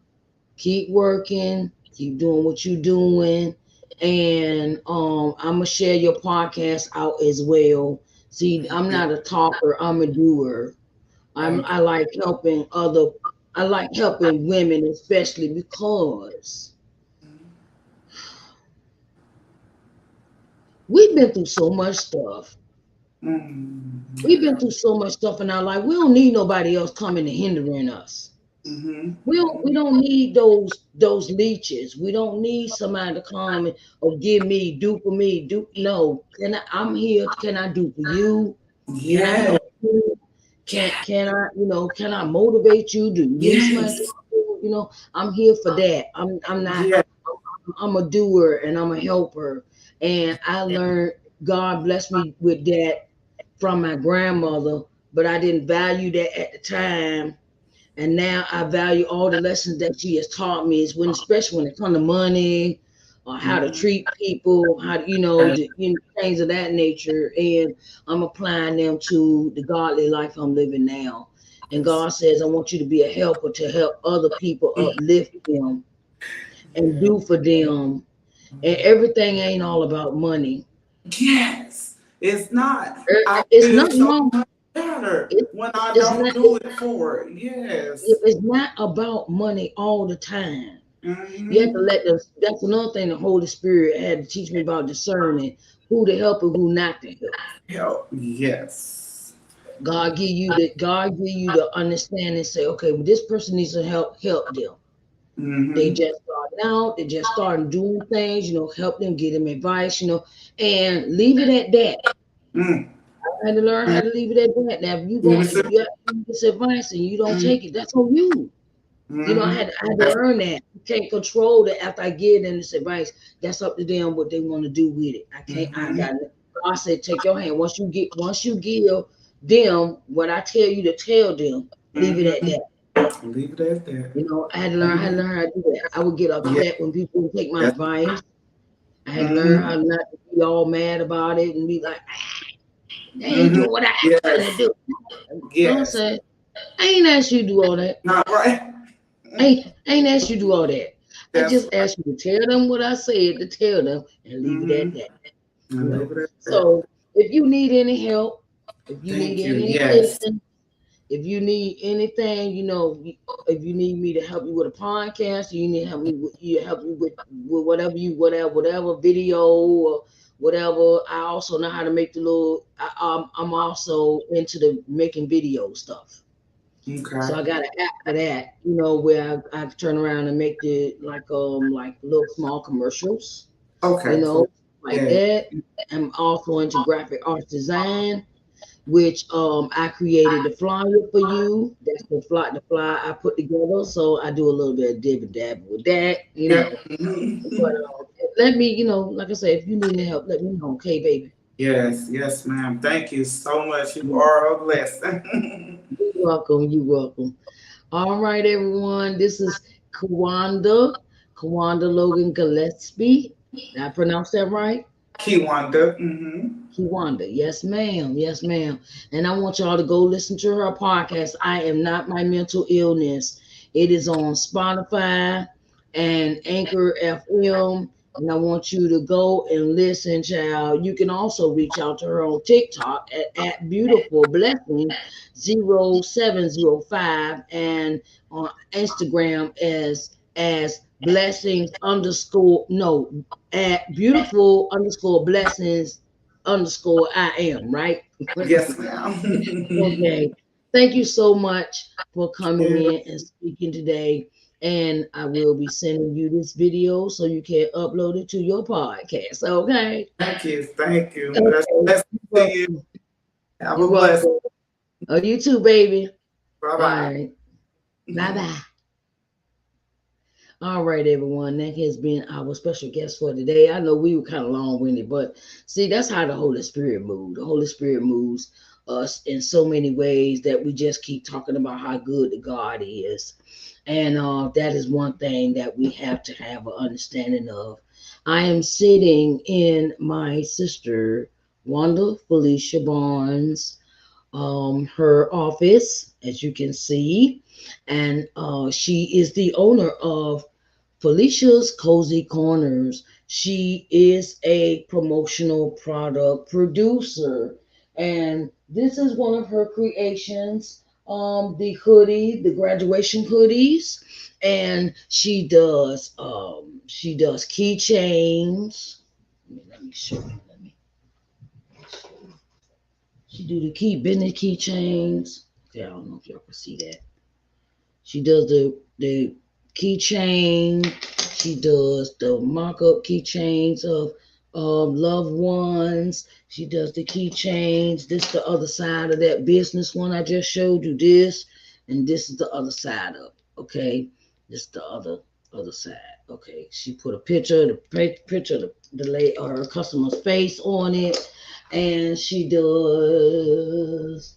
working, keep doing what you're doing. And I'm gonna share your podcast out as well. See, I'm not a talker, I'm a doer. I'm Thank I like helping other I like helping women, especially because we've been through so much stuff. you. Mm-hmm. We've been Yeah. through so much stuff in our life. We don't need nobody else coming and hindering us. Mm-hmm. We don't need those leeches. We don't need somebody to come or give me, do for me, do no. I'm here. Can I do for you? Can I Yeah. help you? Can I motivate you? Do you need somebody to Yes. talk to? I'm here for that. I'm not Yeah. I'm a doer and I'm a helper. And I learned God blessed me with that from my grandmother, but I didn't value that at the time. And now I value all the lessons that she has taught me, is especially when it comes to money or how to Mm-hmm. treat people, how to, things of that nature. And I'm applying them to the godly life I'm living now. And Yes. God says, I want you to be a helper to help other people uplift them and Yeah. do for them. And everything ain't all about money. Yes. It's not. I It's feel nothing so wrong. much better It, when I it's don't not. do it for it. Yes. It's not about money all the time. You have to Mm-hmm. let them. That's another thing the Holy Spirit had to teach me about discerning who to help and who not to help. Help. Yes. God give you the understanding. Say, okay, well, this person needs some help. Help them. They Mm-hmm. just starting out. They just starting doing things. Help them, give them advice. And leave it at that. Mm-hmm. I had to learn how to leave it at that. Now, if you have this advice and you don't take it, that's on you. I Mm-hmm. had to learn that. You can't control that after I give them this advice. That's up to them what they want to do with it. I can't, I Mm-hmm. got it. God said, take your hand. Once you give them what I tell you to tell them, leave it at Mm-hmm. that. Leave it at that. I had to learn how to do that. I would get Yeah. upset when people would take my That's advice. I and learn how not to be all mad about it and be like, they ain't doing what I asked them to do. Don't say, I ain't asked you to do all that. Not right. I ain't asked you to do all that. I That's just asked you to tell them what I said to tell them and leave it at that. You know? So if you need any help, if you need any assistance, if you need anything, you know, if you need me to help you with a podcast, you need help me with whatever video or whatever. I also know how to make the little. I'm also into the making video stuff. Okay. So I got an app for that, you know, where I turn around and make the like little small commercials. Okay. You know, like that. I'm also into graphic arts design, which I created the flyer for you. That's the flyer I put together. So I do a little bit of dib and dab with that, you know. But let me, you know, like I said, if you need any help, let me know, okay, baby. Yes, ma'am. Thank you so much. You are a blessing. You're welcome. You're welcome. All right, everyone. This is Kewanda Logan-Gillespie. Did I pronounce that right? Kewanda. Kewanda. Yes, ma'am. Yes, ma'am. And I want y'all to go listen to her podcast. I Am Not My Mental Illness. It is on Spotify and Anchor FM. And I want you to go and listen, child. You can also reach out to her on TikTok at Beautiful Blessing 0705 and on Instagram as blessings underscore no at beautiful underscore blessings underscore I am, right? Yes, ma'am. Okay. Thank you so much for coming in and speaking today. And I will be sending you this video so you can upload it to your podcast. Okay. Thank you. Thank you. Okay. Bless you. Have You're a blessed. welcome. Oh, you too, baby. Bye-bye. All right. Bye-bye. All right, everyone. That has been our special guest for today. I know we were kind of long-winded, but see, that's how the Holy Spirit moves. The Holy Spirit moves us in so many ways that we just keep talking about how good the God is. And that is one thing that we have to have an understanding of. I am sitting in my sister, Wanda Felicia Barnes, her office, as you can see. And she is the owner of Felicia's Cozy Corners. She is a promotional product producer. And this is one of her creations, the hoodie, the graduation hoodies. And she does keychains. Let me show you. She do the business keychains. Okay, I don't know if y'all can see that. She does the keychain. She does the mock-up keychains of loved ones. She does the keychains. This is the other side of that business one I just showed you. This, and this is the other side of it. Okay, this is the other side. Okay, she put a picture of her customer's face on it, and she does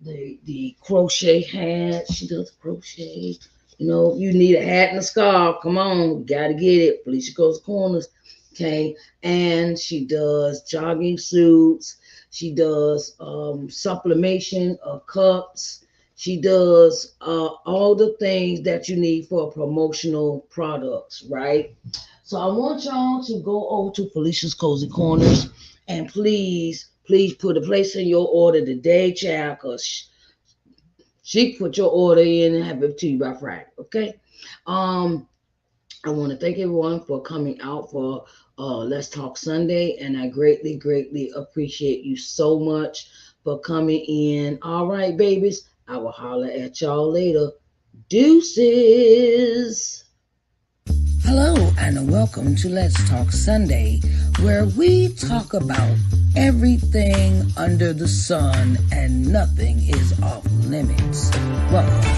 the crochet hat. She does crochet. You know, you need a hat and a scarf. Come on, you gotta get it. Felicia Goes Corners. Okay. And she does jogging suits. She does supplementation of cups. She does all the things that you need for promotional products, right? So I want y'all to go over to Felicia's Cozy Corners and please put a place in your order today, child, because she put your order in and have it to you by Friday. Okay. I want to thank everyone for coming out for Let's Talk Sunday, and I greatly appreciate you so much for coming in. All right, babies, I will holler at y'all later. Deuces. Hello and welcome to Let's Talk Sunday, where we talk about everything under the sun and nothing is off limits. Welcome to